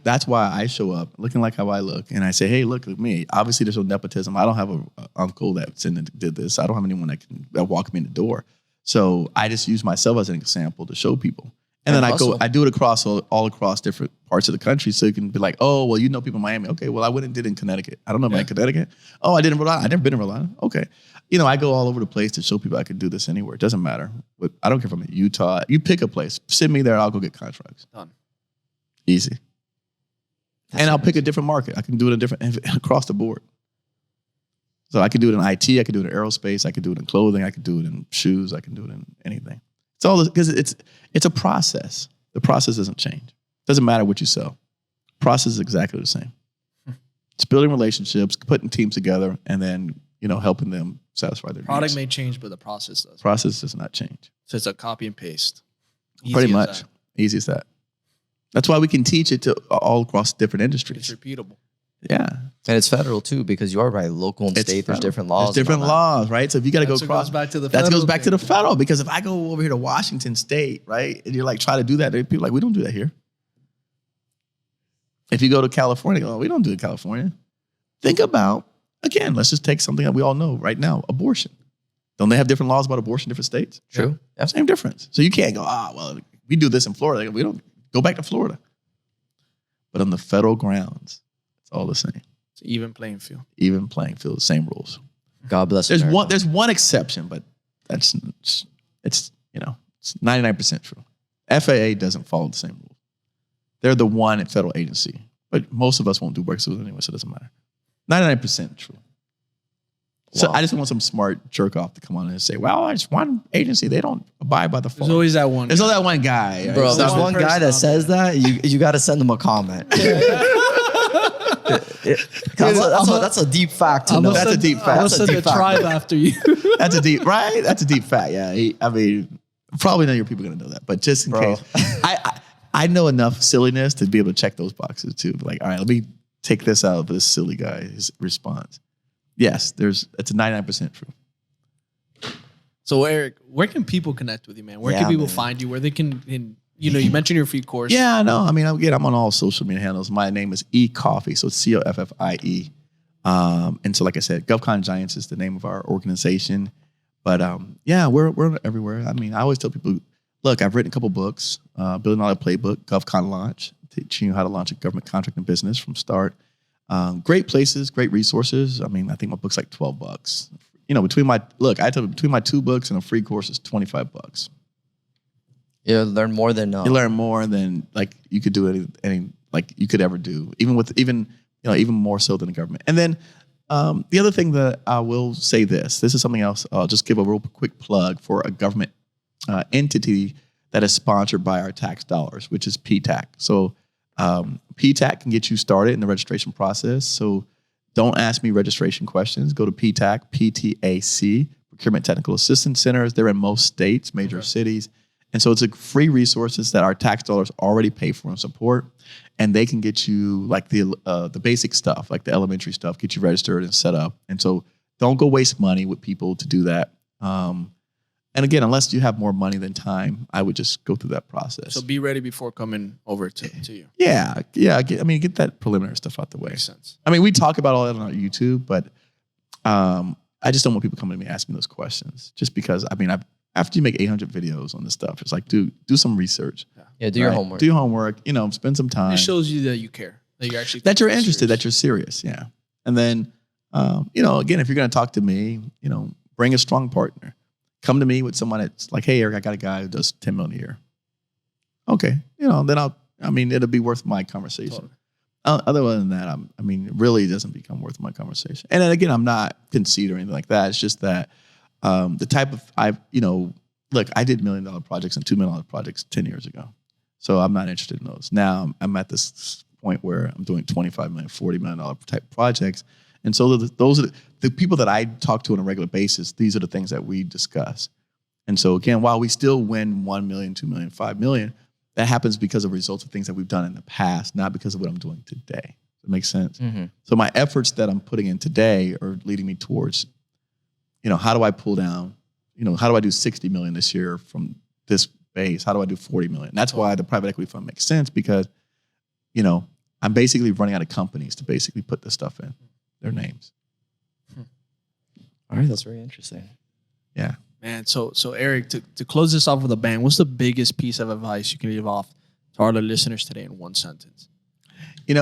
I show up looking like how I look. And I say, hey, look at me. Obviously, there's no nepotism. I don't have an uncle that did this. I don't have anyone that walked me in the door. So I just use myself as an example to show people. And then I do it across all across different parts of the country. So you can be like, oh, well, you know people in Miami. Okay, well, I went and did in Connecticut. I don't know about Connecticut. Oh, I did in Rhode Island. I've never been in Rhode Island. Okay. I go all over the place to show people I can do this anywhere. It doesn't matter. But I don't care if I'm in Utah. You pick a place. Send me there. I'll go get contracts. Done. Easy. And I'll pick a different market. I can do it across the board. So I can do it in IT. I can do it in aerospace. I can do it in clothing. I can do it in shoes. I can do it in anything. It's all because it's a process. The process doesn't change. Doesn't matter what you sell. Process is exactly the same. It's building relationships, putting teams together, and then helping them satisfy their product needs. may change, but the process does. Process does not change. So it's a copy and paste. Pretty much. Easy as that. That's why we can teach it to all across different industries. It's repeatable. Yeah. And it's federal too, because you are right. Local and state, there's different laws. There's different laws, right? So if you got to go across, goes back to the that federal goes back to the federal. Because if I go over here to Washington State, right, and you're like try to do that, people are like, we don't do that here. If you go to California, we don't do it in California. Think about again, let's just take something that we all know right now, abortion. Don't they have different laws about abortion in different states? True. Yeah. Same difference. So you can't go, well, we do this in Florida. We don't go back to Florida. But on the federal grounds, it's all the same. It's an even playing field. Even playing field, same rules. God bless There's America. there's one exception, but it's 99% true. FAA doesn't follow the same rules. They're the one federal agency, but most of us won't do Brexit anyway, so it doesn't matter. 99% true. So I just want some smart jerk off to come on and say, well, it's one agency. They don't abide by the law. There's always that one. There's always that one guy. Bro, Right? there's one one guy person that out says that, you got to send him a comment. That's a deep fact to know. That's a deep fact. I'll That's a send deep the tribe after you. That's a deep, right? That's a deep fact. Yeah. I mean, probably none of your people are going to know that, but just in case. I know enough silliness to be able to check those boxes too. Like, all right, let me take this out of this silly guy's response. Yes, it's a 99% true. So Eric, where can people connect with you, man? Where can people find you? Where they can, you mentioned your free course. Yeah, no. I mean, again, I'm on all social media handles. My name is Coffie, so it's Coffie. And so, like I said, Govcon Giants is the name of our organization. But yeah, we're everywhere. I mean, I always tell people, look, I've written a couple books, Building Out a Playbook, Govcon Launch, teaching you how to launch a government contract and business from start. Great places, great resources. I mean, I think my book's like $12. Between my 2 books and a free course is $25. You learn more than you learn more than like you could do any like you could ever do, even more so than the government. And then the other thing that I will say this is something else. I'll just give a real quick plug for a government entity that is sponsored by our tax dollars, which is PTAC. So PTAC can get you started in the registration process. So don't ask me registration questions. Go to PTAC, PTAC, Procurement Technical Assistance Centers. They're in most states, major cities. And so it's a free resources that our tax dollars already pay for and support. And they can get you like the basic stuff, like the elementary stuff, get you registered and set up. And so don't go waste money with people to do that. And again, unless you have more money than time, I would just go through that process. So be ready before coming over to you. Yeah. Get that preliminary stuff out the way. Makes sense. I mean, we talk about all that on our YouTube, but I just don't want people coming to me asking those questions. Just because, after you make 800 videos on this stuff, it's like, do some research. Yeah, do your homework. Do your homework. Spend some time. It shows you that you care, that you're actually that you're interested, that you're serious. Yeah. And then, again, if you're going to talk to me, bring a strong partner. Come to me with someone that's like, hey, Eric, I got a guy who does $10 million a year. Okay. Then it'll be worth my conversation. Totally. Other than that, it really doesn't become worth my conversation. And then again, I'm not conceited or anything like that. It's just that the type of, I did $1 million projects and $2 million projects 10 years ago. So I'm not interested in those. Now I'm at this point where I'm doing $25 million, $40 million type projects. And so those are the people that I talk to on a regular basis. These are the things that we discuss. And so again, while we still win 1 million, 2 million, 5 million, that happens because of results of things that we've done in the past, not because of what I'm doing today. Does that make sense? Mm-hmm. So my efforts that I'm putting in today are leading me towards, how do I pull down, how do I do 60 million this year from this base? How do I do 40 million? And that's why the private equity fund makes sense because, I'm basically running out of companies to basically put this stuff in their names. All right, that's very interesting. Yeah. Man, so Eric, to close this off with a bang, what's the biggest piece of advice you can give off to our listeners today in one sentence? If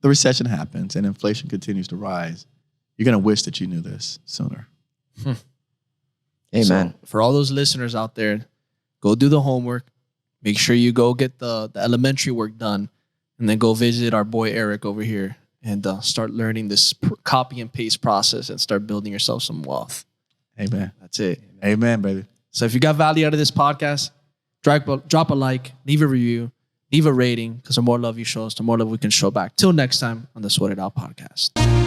the recession happens and inflation continues to rise, you're going to wish that you knew this sooner. Amen. So for all those listeners out there, go do the homework. Make sure you go get the elementary work done, and then go visit our boy Eric over here and start learning this copy and paste process and start building yourself some wealth. Amen. That's it. Amen, baby. So if you got value out of this podcast, drop a like, leave a review, leave a rating, because the more love you show us, the more love we can show back. Till next time on the Sweat It Out podcast.